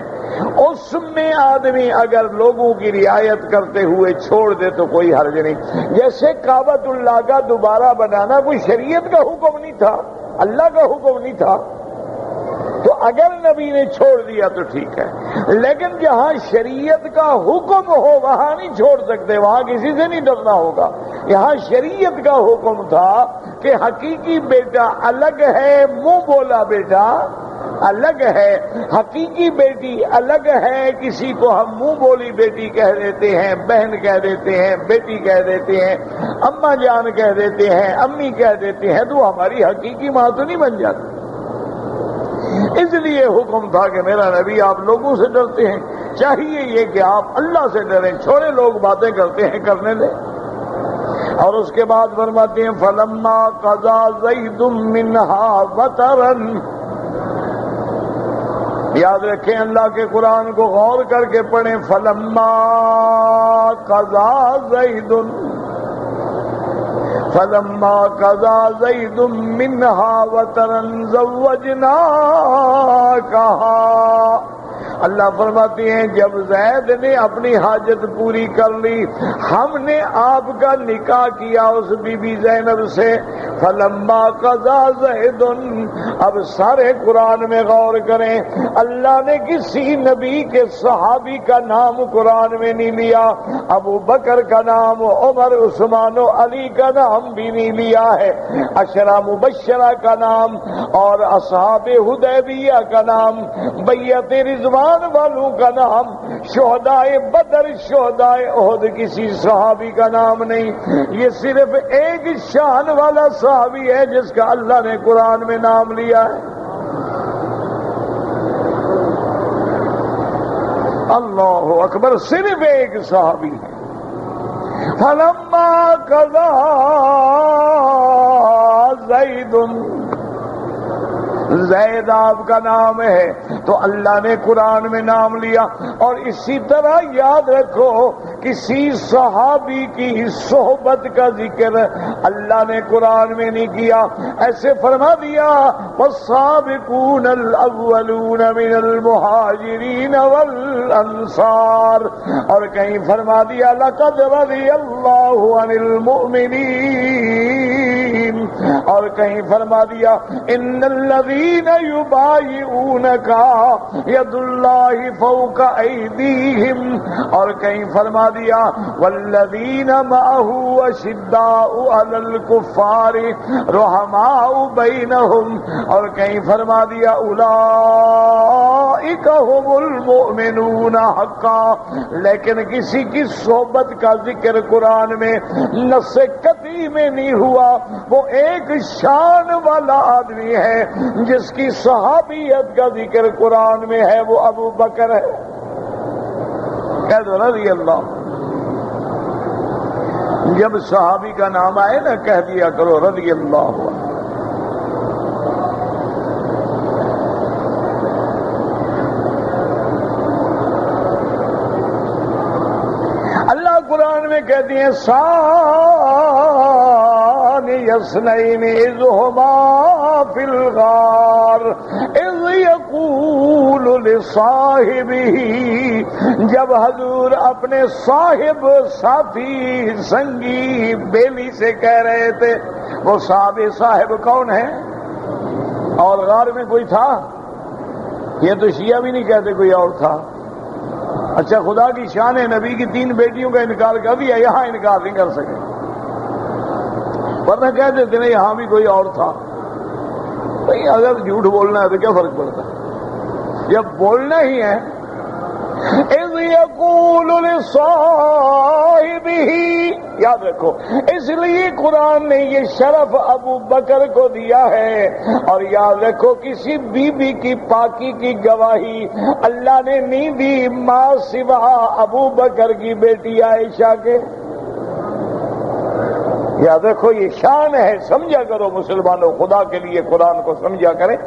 اس میں آدمی اگر لوگوں کی رعایت کرتے ہوئے چھوڑ دے تو کوئی حرج نہیں. جیسے کعبۃ اللہ کا دوبارہ بنانا کوئی شریعت کا حکم نہیں تھا، اللہ کا حکم نہیں تھا، تو اگر نبی نے چھوڑ دیا تو ٹھیک ہے. لیکن جہاں شریعت کا حکم ہو وہاں نہیں چھوڑ سکتے، وہاں کسی سے نہیں ڈرنا ہوگا. یہاں شریعت کا حکم تھا کہ حقیقی بیٹا الگ ہے، منہ بولا بیٹا الگ ہے، حقیقی بیٹی الگ ہے. کسی کو ہم منہ بولی بیٹی کہہ دیتے ہیں، بہن کہہ دیتے ہیں، بیٹی کہہ دیتے ہیں، اماں جان کہہ دیتے ہیں، امی کہہ دیتے ہیں، تو ہماری حقیقی ماں تو نہیں بن جاتی. اس لیے حکم تھا کہ میرا نبی آپ لوگوں سے ڈرتے ہیں، چاہیے یہ کہ آپ اللہ سے ڈریں. چھوڑے لوگ باتیں کرتے ہیں کرنے دیں. اور اس کے بعد فرماتے ہیں فلما قضا زید منها وطرا. یاد رکھیں اللہ کے قرآن کو غور کر کے پڑھیں. فلما قضا زید، فلما قضا زید منها وطرا زوجناکها. اللہ فرماتے ہیں جب زید نے اپنی حاجت پوری کر لی، ہم نے آپ کا نکاح کیا اس بی بی زینب سے. فلما قضا زید، اب سارے قرآن میں غور کریں، اللہ نے کسی نبی کے صحابی کا نام قرآن میں نہیں لیا. ابو بکر کا نام، عمر، عثمان و علی کا نام بھی نہیں لیا ہے. عشرہ مبشرہ کا نام اور اصحاب حدیبیہ کا نام، بیعت رضوان والوں کا نام، شہدائے بدر، شہدائے احد، کسی صحابی کا نام نہیں. یہ صرف ایک شان والا صحابی ہے جس کا اللہ نے قرآن میں نام لیا ہے. اللہ اکبر، صرف ایک صحابی ہے. فلما قضا زید، زید آپ کا نام ہے تو اللہ نے قرآن میں نام لیا. اور اسی طرح یاد رکھو کسی صحابی کی صحبت کا ذکر اللہ نے قرآن میں نہیں کیا. ایسے فرما دیا والسابقون الاولون من المہاجرین والانصار، اور کہیں فرما دیا لقد رضی اللہ عن المؤمنین، اور کہیں فرما دیا ان الذین یبایعونک ید اللہ فوق ایدیہم، اور کہیں فرما دیا والذین معہ اشداء علی الکفار رحماء بینہم، اور کہیں فرما دیا اولئک هم المؤمنون حقا. لیکن کسی کی صحبت کا ذکر قرآن میں نص قطعی میں نہیں ہوا. وہ ایک شان والا آدمی ہے جس کی صحابیت کا ذکر قرآن میں ہے، وہ ابو بکر ہے. کہہ دو رضی اللہ. جب صحابی کا نام آئے نا کہہ دیا کرو رضی اللہ عنہ. اللہ قرآن میں کہتے ہیں ثانی اثنین اذ ہما فی الغار اذ یقول لصاحبہ، جب حضور اپنے صاحب ساتھی سنگی بیلی سے کہہ رہے تھے. وہ صاحب کون ہے؟ اور غار میں کوئی تھا؟ یہ تو شیعہ بھی نہیں کہتے کوئی اور تھا. اچھا خدا کی شان ہے نبی کی 3 بیٹیوں کا انکار کر دیا، یہاں انکار نہیں کر سکے، ورنہ کہہ دیتے نہیں یہاں بھی کوئی اور تھا. بھئی اگر جھوٹ بولنا ہے تو کیا فرق پڑتا ہے؟ جب بولنا ہی ہے. اذ یقول لصاحبہ، یاد رکھو اس لیے قرآن نے یہ شرف ابو بکر کو دیا ہے. اور یاد رکھو کسی بی بی کی پاکی کی گواہی اللہ نے نہیں دی ماں سوا ابو بکر کی بیٹی عائشہ کے. یاد رکھو یہ شان ہے، سمجھا کرو مسلمانوں، خدا کے لیے قرآن کو سمجھا کریں.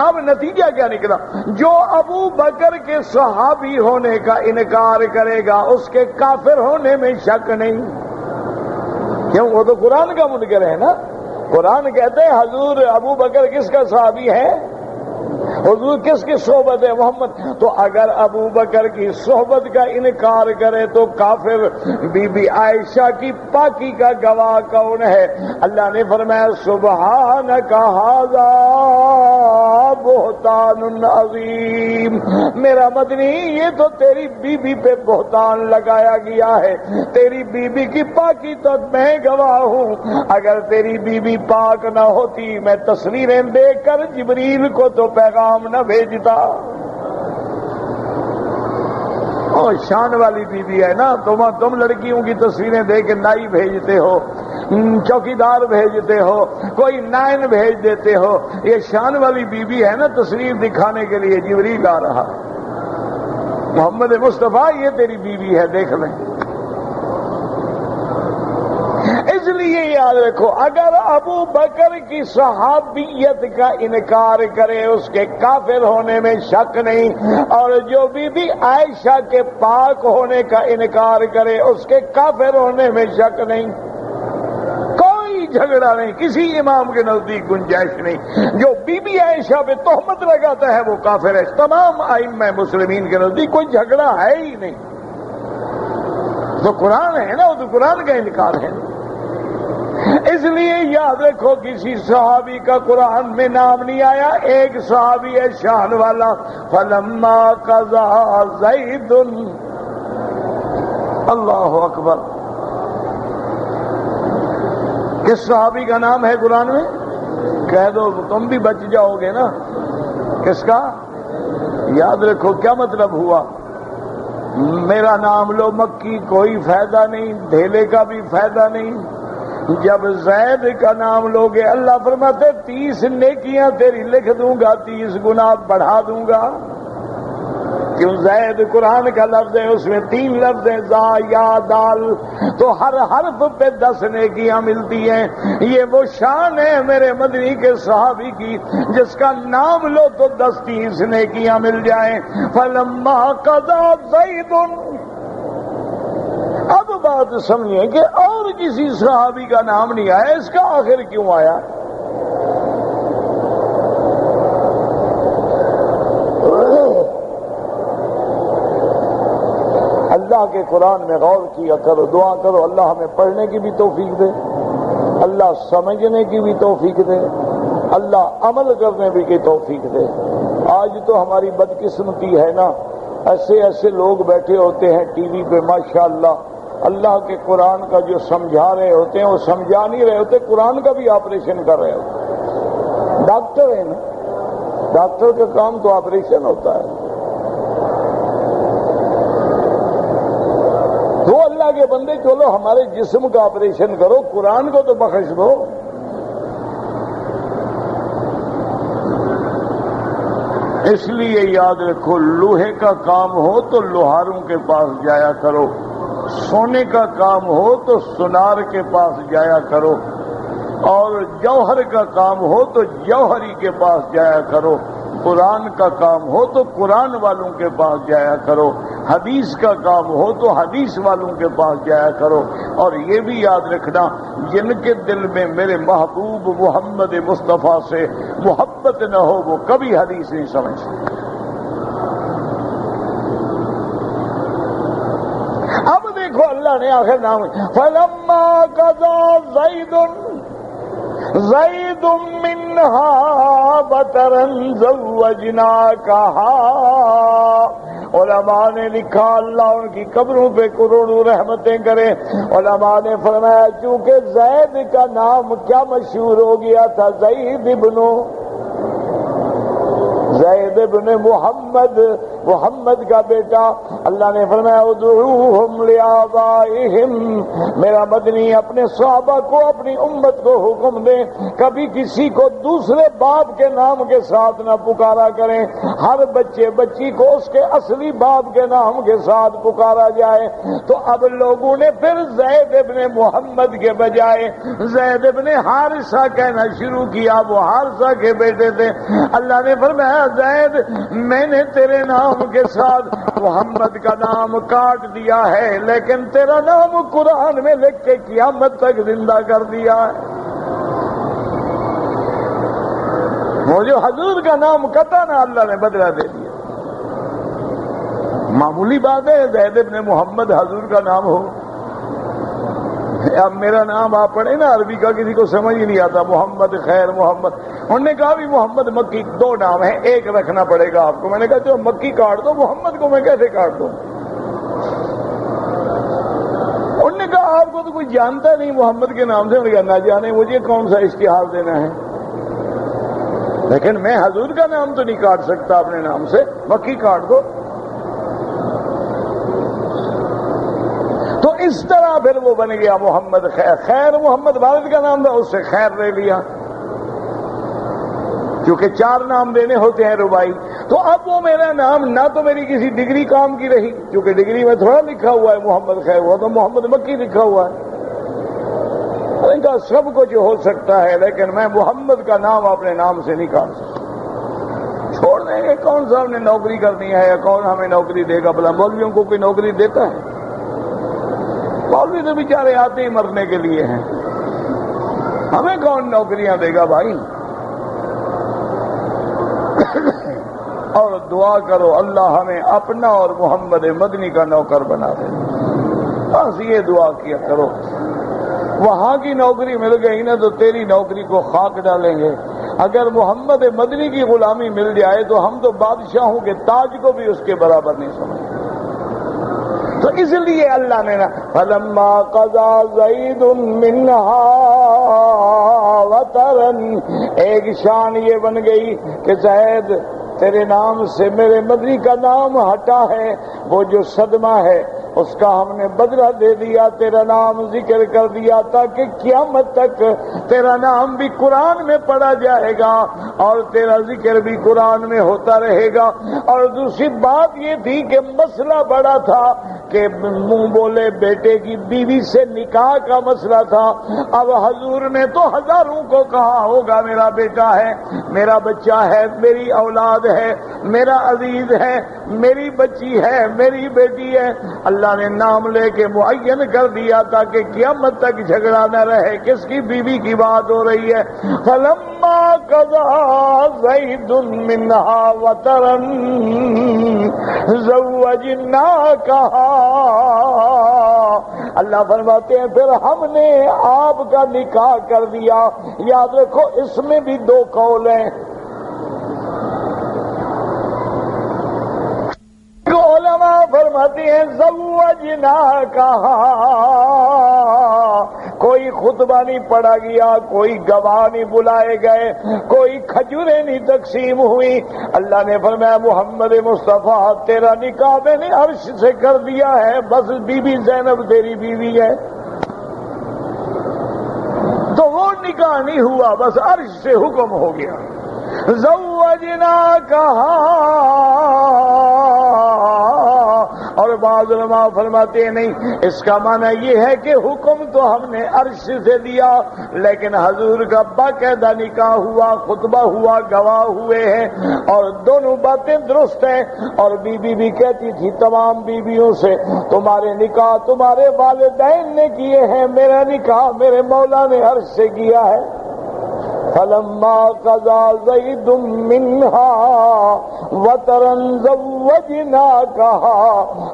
اب نتیجہ کیا نکلا؟ جو ابو بکر کے صحابی ہونے کا انکار کرے گا اس کے کافر ہونے میں شک نہیں. کیوں؟ وہ تو قرآن کا منکر ہے نا. قرآن کہتے ہیں حضور ابو بکر کس کا صحابی ہے؟ حضور کس کی صحبت ہے؟ محمد. تو اگر ابو بکر کی صحبت کا انکار کرے تو کافر. بی بی عائشہ کی پاکی کا گواہ کون ہے؟ اللہ نے فرمایا سبحانک ھذا بہتان عظیم. میرا مدنی یہ تو تیری بی بی پہ بہتان لگایا گیا ہے. تیری بی بی کی پاکی تو میں گواہ ہوں. اگر تیری بی بی پاک نہ ہوتی میں تصویریں دیکھ کر جبریل کو تو پیغام نہ بھیجتا. شان والی بی بی ہے نا. تم لڑکیوں کی تصویریں دے کے نائی بھیجتے ہو، چوکیدار بھیجتے ہو، کوئی نائن بھیج دیتے ہو. یہ شان والی بی بی ہے نا، تصویر دکھانے کے لیے جبریل آ رہا. محمد مصطفیٰ یہ تیری بی بی ہے، دیکھ لیں. اس لیے یاد رکھو اگر ابو بکر کی صحابیت کا انکار کرے اس کے کافر ہونے میں شک نہیں، اور جو بی بی عائشہ کے پاک ہونے کا انکار کرے اس کے کافر ہونے میں شک نہیں. کوئی جھگڑا نہیں، کسی امام کے نزدیک گنجائش نہیں. جو بی بی عائشہ پہ تہمت لگاتا ہے وہ کافر ہے. تمام ائمہ مسلمین کے نزدیک کوئی جھگڑا ہے ہی نہیں. تو قرآن ہے نا، وہ تو قرآن کا انکار ہے. اس لیے یاد رکھو کسی صحابی کا قرآن میں نام نہیں آیا. ایک صحابی ہے شان والا، فلما قضا زید، اللہ اکبر. کس صحابی کا نام ہے قرآن میں؟ کہہ دو تم بھی بچ جاؤ گے نا. کس کا؟ یاد رکھو کیا مطلب ہوا. میرا نام لو مکی، کوئی فائدہ نہیں، ڈھیلے کا بھی فائدہ نہیں. جب زید کا نام لوگے اللہ فرماتے 30 نیکیاں تیری لکھ دوں گا، 30 گناہ بڑھا دوں گا. کیوں زید قرآن کا لفظ ہے، اس میں 3 لفظ ہیں، زا یا دال، تو ہر حرف پہ 10 نیکیاں ملتی ہیں۔ یہ وہ شان ہے میرے مدنی کے صحابی کی، جس کا نام لو تو 10 نیکیاں مل جائیں۔ فلما قضا زید، اب بات سمجھیں کہ اور کسی صحابی کا نام نہیں آیا، اس کا آخر کیوں آیا؟ اللہ کے قرآن میں غور کیا کرو، دعا کرو اللہ ہمیں پڑھنے کی بھی توفیق دے، اللہ سمجھنے کی بھی توفیق دے، اللہ عمل کرنے کی توفیق دے۔ آج تو ہماری بدقسمتی ہے نا، ایسے لوگ بیٹھے ہوتے ہیں ٹی وی پہ ماشاءاللہ، اللہ کے قرآن کا جو سمجھا رہے ہوتے ہیں وہ سمجھا نہیں رہے ہوتے، قرآن کا بھی آپریشن کر رہے ہوتے۔ ڈاکٹر ہے نا، ڈاکٹر کا کام تو آپریشن ہوتا ہے۔ تو اللہ کے بندے چلو ہمارے جسم کا آپریشن کرو، قرآن کو تو بخش دو۔ اس لیے یاد رکھو، لوہے کا کام ہو تو لوہاروں کے پاس جایا کرو، سونے کا کام ہو تو سونار کے پاس جایا کرو، اور جوہر کا کام ہو تو جوہری کے پاس جایا کرو، قرآن کا کام ہو تو قرآن والوں کے پاس جایا کرو، حدیث کا کام ہو تو حدیث والوں کے پاس جایا کرو۔ اور یہ بھی یاد رکھنا، جن کے دل میں میرے محبوب محمد مصطفیٰ سے محبت نہ ہو وہ کبھی حدیث نہیں سمجھتے۔ اب دیکھو اللہ نے آخر نام، فلما قضا زید منہا بطرا زوجناکہا۔ علماء نے لکھا، اللہ ان کی قبروں پہ کروڑوں رحمتیں کرے، علماء نے فرمایا چونکہ زید کا نام کیا مشہور ہو گیا تھا، زید ابن محمد، محمد کا بیٹا، اللہ نے فرمایا ادعوہم لآبائہم، میرا مدنی اپنے صحابہ کو، اپنی امت کو حکم دیں کبھی کسی کو دوسرے باپ کے نام کے ساتھ نہ پکارا کریں، ہر بچے بچی کو اس کے اصلی باپ کے نام کے ساتھ پکارا جائے۔ تو اب لوگوں نے پھر زید ابن محمد کے بجائے زید ابن حارثہ کہنا شروع کیا، وہ حارثہ کے بیٹے تھے۔ اللہ نے فرمایا زید، میں نے تیرے نام کے ساتھ محمد کا نام کاٹ دیا ہے، لیکن تیرا نام قرآن میں لکھ کے قیامت تک زندہ کر دیا ہے۔ وہ جو حضور کا نام کٹا نا، اللہ نے بدلہ دے دیا۔ معمولی بات ہے زید ابن محمد حضور کا نام ہو۔ اب میرا نام آپ پڑھیں نا عربی کا، کسی کو سمجھ ہی نہیں آتا، محمد خیر محمد، انہوں نے کہا بھی محمد مکی، 2 نام ہیں، ایک رکھنا پڑے گا آپ کو۔ میں نے کہا جو مکی کاٹ دو، محمد کو میں کیسے کاٹ دوں؟ انہوں نے کہا آپ کو تو کوئی جانتا نہیں محمد کے نام سے، انہوں نے کہا نہ جانے مجھے کون سا اشتہار دینا ہے، لیکن میں حضور کا نام تو نہیں کاٹ سکتا اپنے نام سے، مکی کاٹ دو۔ تو اس طرح پھر وہ بن گیا محمد خیر، خیر محمد والد کا نام تھا، اس سے خیر لے لیا، کیونکہ 4 نام دینے ہوتے ہیں ربائی۔ تو اب وہ میرا نام نہ تو میری کسی ڈگری کام کی رہی، کیونکہ ڈگری میں تھوڑا لکھا ہوا ہے محمد خیر، وہ تو محمد مکی لکھا ہوا ہے۔ ان کا سب کچھ ہو سکتا ہے، لیکن میں محمد کا نام اپنے نام سے نہیں کاٹ سکتا۔ چھوڑ دیں گے، کون سا ہم نے نوکری کرنی ہے یا کون ہمیں نوکری دے گا؟ بھلا مولویوں کو کوئی نوکری دیتا ہے؟ مولوی تو بیچارے آتے ہی مرنے کے لیے ہیں، ہمیں کون نوکریاں دے گا بھائی؟ اور دعا کرو اللہ ہمیں اپنا اور محمد مدنی کا نوکر بنا دے، بس یہ دعا کیا کرو۔ وہاں کی نوکری مل گئی نا تو تیری نوکری کو خاک ڈالیں گے، اگر محمد مدنی کی غلامی مل جائے تو ہم تو بادشاہوں کے تاج کو بھی اس کے برابر نہیں سمجھتے۔ تو اس لیے اللہ نے فلما قضا زید منہا وطرا، ایک شان یہ بن گئی کہ زید تیرے نام سے میرے مدنی کا نام ہٹا ہے، وہ جو صدمہ ہے اس کا ہم نے بدلہ دے دیا، تیرا نام ذکر کر دیا تاکہ قیامت تک تیرا نام بھی قرآن میں پڑھا جائے گا اور تیرا ذکر بھی قرآن میں ہوتا رہے گا۔ اور دوسری بات یہ تھی کہ مسئلہ بڑا تھا کہ منہ بولے بیٹے کی بیوی سے نکاح کا مسئلہ تھا۔ اب حضور نے تو ہزاروں کو کہا ہوگا میرا بیٹا ہے، میرا بچہ ہے، میری اولاد ہے، میرا عزیز ہے، میری بچی ہے، میری بیٹی ہے۔ اللہ نے نام لے کے معین کر دیا تاکہ قیامت تک جھگڑا نہ رہے کس کی بیوی کی بات ہو رہی ہے۔ فلما قضى زید منها وطرا زوجناکہا، اللہ فرماتے ہیں پھر ہم نے آپ کا نکاح کر دیا۔ یاد رکھو اس میں بھی دو قول ہیں، علماء فرماتے ہیں زوجنا کہا، کوئی خطبہ نہیں پڑھا گیا، کوئی گواہ نہیں بلائے گئے، کوئی کھجوریں نہیں تقسیم ہوئی۔ اللہ نے فرمایا محمد مصطفیٰ تیرا نکاح میں نے عرش سے کر دیا ہے، بس بی بی زینب تیری بیوی ہے۔ تو وہ نکاح نہیں ہوا، بس عرش سے حکم ہو گیا زوجنا کہا۔ اور بعض علماء فرماتے ہیں نہیں، اس کا معنی یہ ہے کہ حکم تو ہم نے عرش سے دیا لیکن حضور کا باقاعدہ نکاح ہوا، خطبہ ہوا، گواہ ہوئے ہیں اور دونوں باتیں درست ہیں۔ اور بی بی بھی کہتی تھی تمام بیویوں سے تمہارے نکاح تمہارے والدین نے کیے ہیں، میرا نکاح میرے مولا نے عرش سے کیا ہے۔ فلما قضى زید منها وطرا زوجناکہا،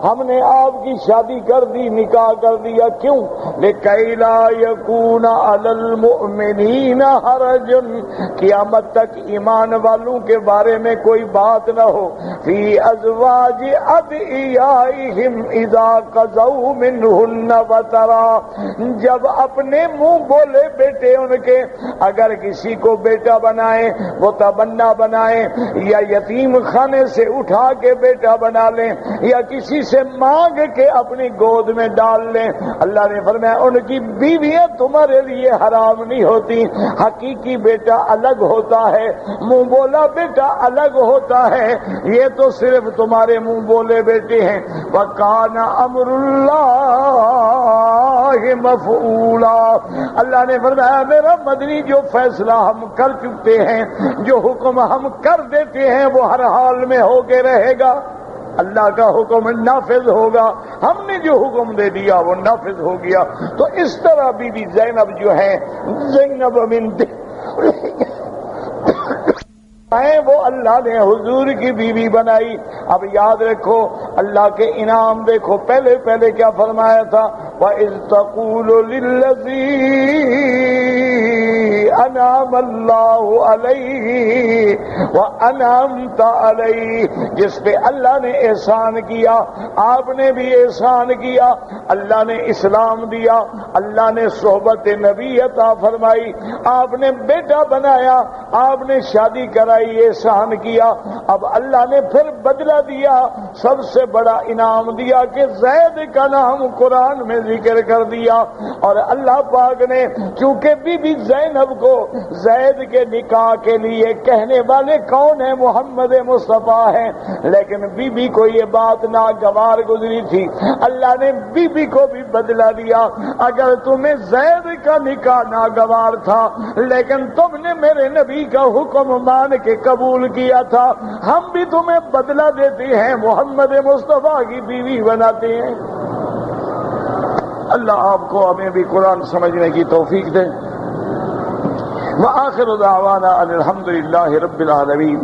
ہم نے آپ کی شادی کر دی، نکاح کر دیا۔ کیوں؟ لکی لا یکون علی المؤمنین حرج، قیامت تک ایمان والوں کے بارے میں کوئی بات نہ ہو، فی ازواج ادعیائہم اذا قضوا منہن وطرا، جب اپنے منہ بولے بیٹے ان کے اگر کسی کو بیٹا بنائے، وہ تبنا بنائے یا یتیم خانے سے اٹھا کے بیٹا بنا لیں یا کسی سے مانگ کے اپنی گود میں ڈال لیں، اللہ نے فرمایا ان کی بیویاں تمہارے لیے حرام نہیں ہوتی۔ حقیقی بیٹا الگ ہوتا ہے، منہ بولا بیٹا الگ ہوتا ہے، یہ تو صرف تمہارے منہ بولے بیٹے ہیں۔ وَكَانَ أَمْرُ اللَّهِ مَفْعُولًا، اللہ نے فرمایا میرا مدنی جو فیصلہ ہم کر چکتے ہیں، جو حکم ہم کر دیتے ہیں وہ ہر حال میں ہو کے رہے گا، اللہ کا حکم نافذ ہوگا، ہم نے جو حکم دے دیا وہ نافذ ہو گیا۔ تو اس طرح بی بی زینب جو ہے زینب بنت وہ اللہ نے حضور کی بیوی بنائی۔ اب یاد رکھو اللہ کے انعام دیکھو، پہلے کیا فرمایا تھا، وَإِذْ تَقُولُ لِلَّذِي انعم اللہ علیہ وانعمت علیہ، جس پہ اللہ نے احسان کیا آپ نے بھی احسان کیا، اللہ نے اسلام دیا، اللہ نے صحبت نبی عطا فرمائی، آپ نے بیٹا بنایا، آپ نے شادی کرائی، احسان کیا۔ اب اللہ نے پھر بدلہ دیا، سب سے بڑا انعام دیا کہ زید کا نام قرآن میں ذکر کر دیا۔ اور اللہ پاک نے چونکہ بی بی زینب کو زید کے نکاح کے لیے کہنے والے کون ہیں؟ محمد مصطفیٰ ہیں، لیکن بی بی کو یہ بات ناگوار گزری تھی، اللہ نے بی بی کو بھی بدلہ دیا۔ اگر تمہیں زید کا نکاح ناگوار تھا لیکن تم نے میرے نبی کا حکم مان کے قبول کیا تھا، ہم بھی تمہیں بدلہ دیتے ہیں، محمد مصطفیٰ کی بیوی بناتے ہیں۔ اللہ آپ کو ہمیں بھی قرآن سمجھنے کی توفیق دے۔ وآخر دعوانا ان الحمد للہ رب العالمین۔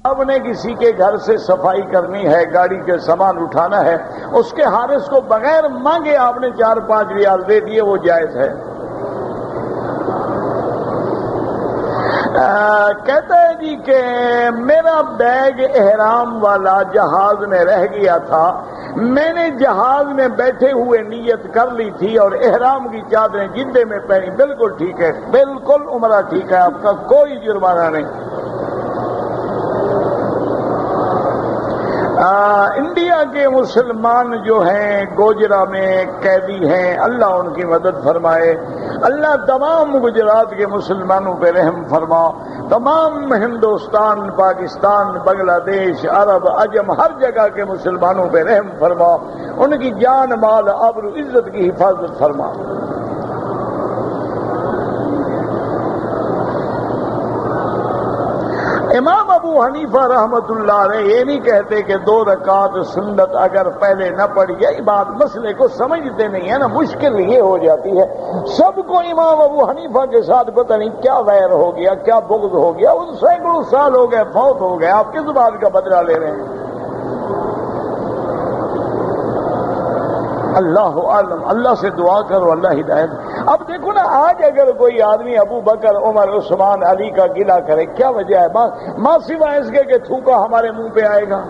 اب نے کسی کے گھر سے صفائی کرنی ہے، گاڑی کے سامان اٹھانا ہے، اس کے حارث کو بغیر مانگے آپ نے 4-5 ریال دے دیے، وہ جائز ہے۔ کہتا ہے جی کہ میرا بیگ احرام والا جہاز میں رہ گیا تھا، میں نے جہاز میں بیٹھے ہوئے نیت کر لی تھی اور احرام کی چادریں جدے میں پہنی، بالکل ٹھیک ہے، بالکل عمرہ ٹھیک ہے، آپ کا کوئی جرمانہ نہیں۔ انڈیا کے مسلمان جو ہیں گوجرا میں قیدی ہیں، اللہ ان کی مدد فرمائے، اللہ تمام گجرات کے مسلمانوں پہ رحم فرما، تمام ہندوستان، پاکستان، بنگلہ دیش، عرب، عجم، ہر جگہ کے مسلمانوں پہ رحم فرما، ان کی جان، مال، آبرو، عزت کی حفاظت فرما۔ امام ابو حنیفہ رحمت اللہ علیہ یہ نہیں کہتے کہ 2 رکعت سنت اگر پہلے نہ پڑھی، یہی بات مسئلے کو سمجھتے نہیں ہے نا، مشکل یہ ہو جاتی ہے۔ سب کو امام ابو حنیفہ کے ساتھ پتہ نہیں کیا ویر ہو گیا، کیا بغض ہو گیا، ان سینکڑوں سال ہو گئے، فوت ہو گئے، آپ کس بات کا بدلہ لے رہے ہیں؟ اللہ عالم، اللہ سے دعا کرو اللہ ہدایت۔ اب دیکھو نا، آج اگر کوئی آدمی ابو بکر، عمر، عثمان، علی کا گلہ کرے، کیا وجہ ہے؟ ماں سوائے اس کے کہ تھوکا ہمارے منہ پہ آئے گا۔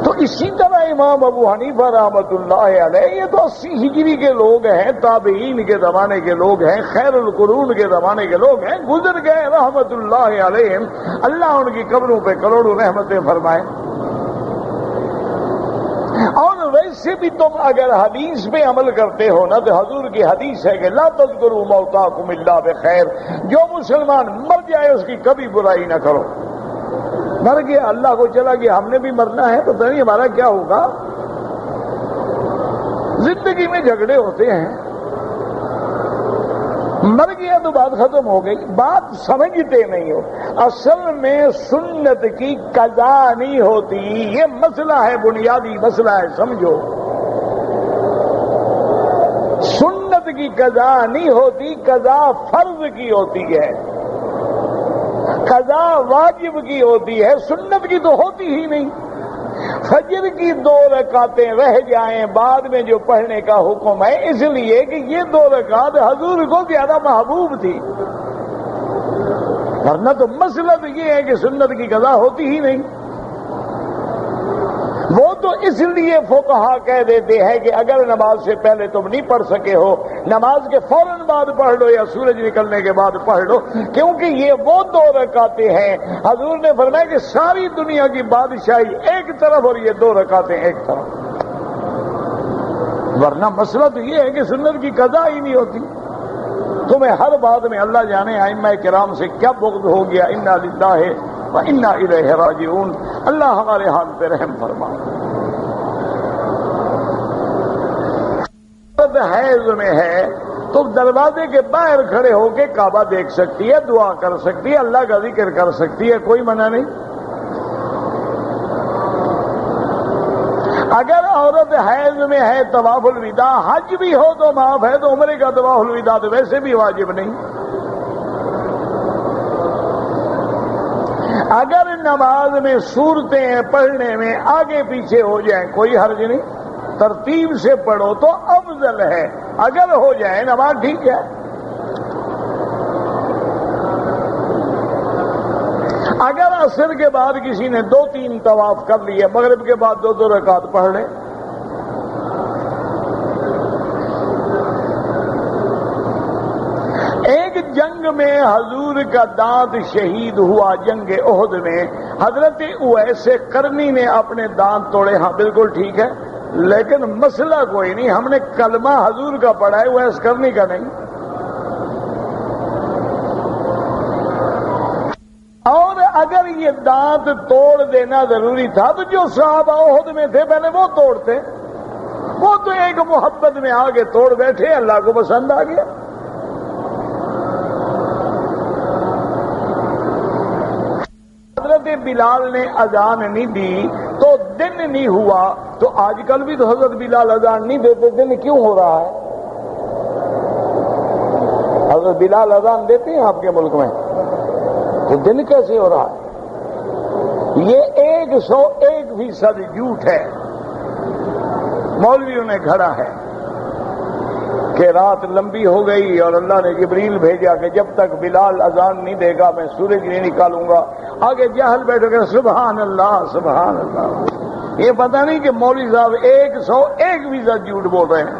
تو اسی طرح امام ابو حنیفہ رحمت اللہ علیہ یہ تو 80 ہجری کے لوگ ہیں، تابعین کے زمانے کے لوگ ہیں، خیر القرون کے زمانے کے لوگ ہیں، گزر گئے رحمت اللہ علیہم، اللہ ان کی قبروں پہ کروڑوں رحمتیں فرمائے۔ اور ویسے بھی تم اگر حدیث پہ عمل کرتے ہو نا، تو حضور کی حدیث ہے کہ لا تذکروا موتاکم الا بخیر، جو مسلمان مر جائے اس کی کبھی برائی نہ کرو۔ مر گیا، اللہ کو چلا گیا، ہم نے بھی مرنا ہے، پتہ نہیں ہمارا کیا ہوگا۔ زندگی میں جھگڑے ہوتے ہیں، مر گیا تو بات ختم ہو گئی، بات سمجھتے نہیں ہو۔ اصل میں سنت کی قضا نہیں ہوتی، یہ مسئلہ ہے، بنیادی مسئلہ ہے، سمجھو۔ سنت کی قضا نہیں ہوتی، قضا فرض کی ہوتی ہے، قضا واجب کی ہوتی ہے، سنت کی تو ہوتی ہی نہیں۔ فجر کی 2 رکعتیں رہ جائیں بعد میں جو پڑھنے کا حکم ہے، اس لیے کہ یہ 2 رکعت حضور کو زیادہ محبوب تھی، ورنہ تو مسئلہ تو یہ ہے کہ سنت کی قضا ہوتی ہی نہیں۔ وہ تو اس لیے فقہا کہہ دیتے ہیں کہ اگر نماز سے پہلے تم نہیں پڑھ سکے ہو، نماز کے فوراً بعد پڑھ لو یا سورج نکلنے کے بعد پڑھ لو، کیونکہ یہ وہ 2 رکعتیں ہیں حضور نے فرمایا کہ ساری دنیا کی بادشاہی ایک طرف اور یہ 2 رکعتیں ایک طرف، ورنہ مسئلہ تو یہ ہے کہ سنت کی قضا ہی نہیں ہوتی۔ تمہیں ہر بات میں اللہ جانے ائمہ کرام سے کیا بغض ہو گیا، انا للہ وَإِنَّا إِلَيْهِ رَاجِعُونَ۔ اللہ ہمارے حال پہ رحم فرما۔ حیض میں ہے تو دروازے کے باہر کھڑے ہو کے کعبہ دیکھ سکتی ہے، دعا کر سکتی ہے، اللہ کا ذکر کر سکتی ہے، کوئی منع نہیں۔ اگر عورت حیض میں ہے، طواف الوداع، حج بھی ہو تو معاف ہے، تو عمرے کا طواف الوداع تو ویسے بھی واجب نہیں۔ اگر نماز میں صورتیں پڑھنے میں آگے پیچھے ہو جائیں کوئی حرج نہیں، ترتیب سے پڑھو تو افضل ہے، اگر ہو جائے نماز ٹھیک ہے۔ اگر عصر کے بعد کسی نے 2-3 طواف کر لیے، مغرب کے بعد 2 رکعت پڑھ لے۔ ایک جنگ میں حضور کا دانت شہید ہوا، جنگ احد میں حضرت اویس قرنی نے اپنے دانت توڑے، ہاں بالکل ٹھیک ہے، لیکن مسئلہ کوئی نہیں، ہم نے کلمہ حضور کا پڑھا ہے، اویس قرنی کا نہیں۔ اور اگر یہ دانت توڑ دینا ضروری تھا تو جو صحابہ احد میں تھے پہلے وہ توڑتے، وہ تو ایک محبت میں آگے توڑ بیٹھے، اللہ کو پسند آ گیا۔ حضرت بلال نے اذان نہیں دی تو دن نہیں ہوا، تو آج کل بھی تو حضرت بلال اذان نہیں دیتے، دن کیوں ہو رہا ہے؟ حضرت بلال اذان دیتے ہیں آپ کے ملک میں، تو دن کیسے ہو رہا ہے؟ یہ 101% جھوٹ ہے، مولویوں نے گھڑا ہے کہ رات لمبی ہو گئی اور اللہ نے جبریل بھیجا کہ جب تک بلال اذان نہیں دے گا میں سورج نہیں نکالوں گا۔ آگے جاہل بیٹھو گے سبحان اللہ سبحان اللہ، یہ پتہ نہیں کہ مولوی صاحب 101% جھوٹ بول رہے ہیں۔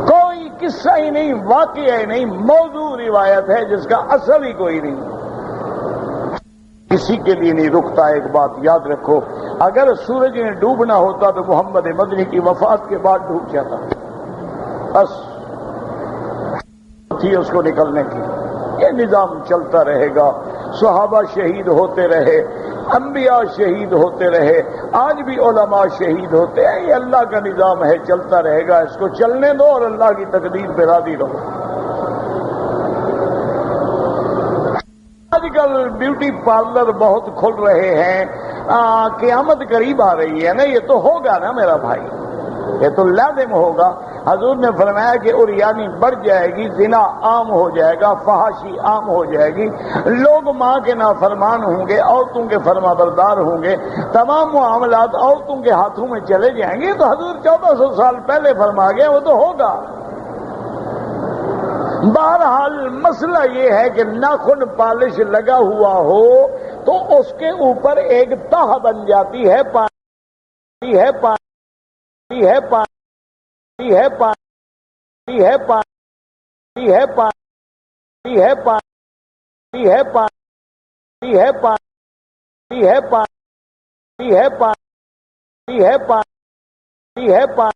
کوئی قصہ ہی نہیں، واقعہ ہی نہیں، موضوع روایت ہے جس کا اصل ہی کوئی نہیں۔ کسی کے لیے نہیں رکتا. ایک بات یاد رکھو، اگر سورج نے ڈوبنا ہوتا تو محمد مدنی کی وفات کے بعد ڈوب جاتا، بس تھی اس کو نکلنے کی. یہ نظام چلتا رہے گا. صحابہ شہید ہوتے رہے، انبیاء شہید ہوتے رہے، آج بھی علماء شہید ہوتے ہیں. یہ اللہ کا نظام ہے، چلتا رہے گا. اس کو چلنے دو اور اللہ کی تقدیر پہ راضی رہو. آج کل بیوٹی پارلر بہت کھل رہے ہیں. قیامت قریب آ رہی ہے نا، یہ تو ہوگا نا میرا بھائی، یہ تو لازم ہوگا. حضور نے فرمایا کہ عریانی بڑھ جائے گی، زنا عام ہو جائے گا، فحاشی عام ہو جائے گی، لوگ ماں کے نافرمان ہوں گے، عورتوں کے فرما بردار ہوں گے، تمام معاملات عورتوں کے ہاتھوں میں چلے جائیں گے. تو حضور 1400 سال پہلے فرما گئے، وہ تو ہوگا. بہرحال مسئلہ یہ ہے کہ ناخن پالش لگا ہوا ہو تو اس کے اوپر ایک تہ بن جاتی ہے، پانی ہے، پانی ہے، پانی ہے، پانی ہے، پانی ہے، پانی ہے، پانی ہے، پانی ہے، پانی ہے، پانی ہے، پانی ہے، پانی ہے، پانی ہے، پانی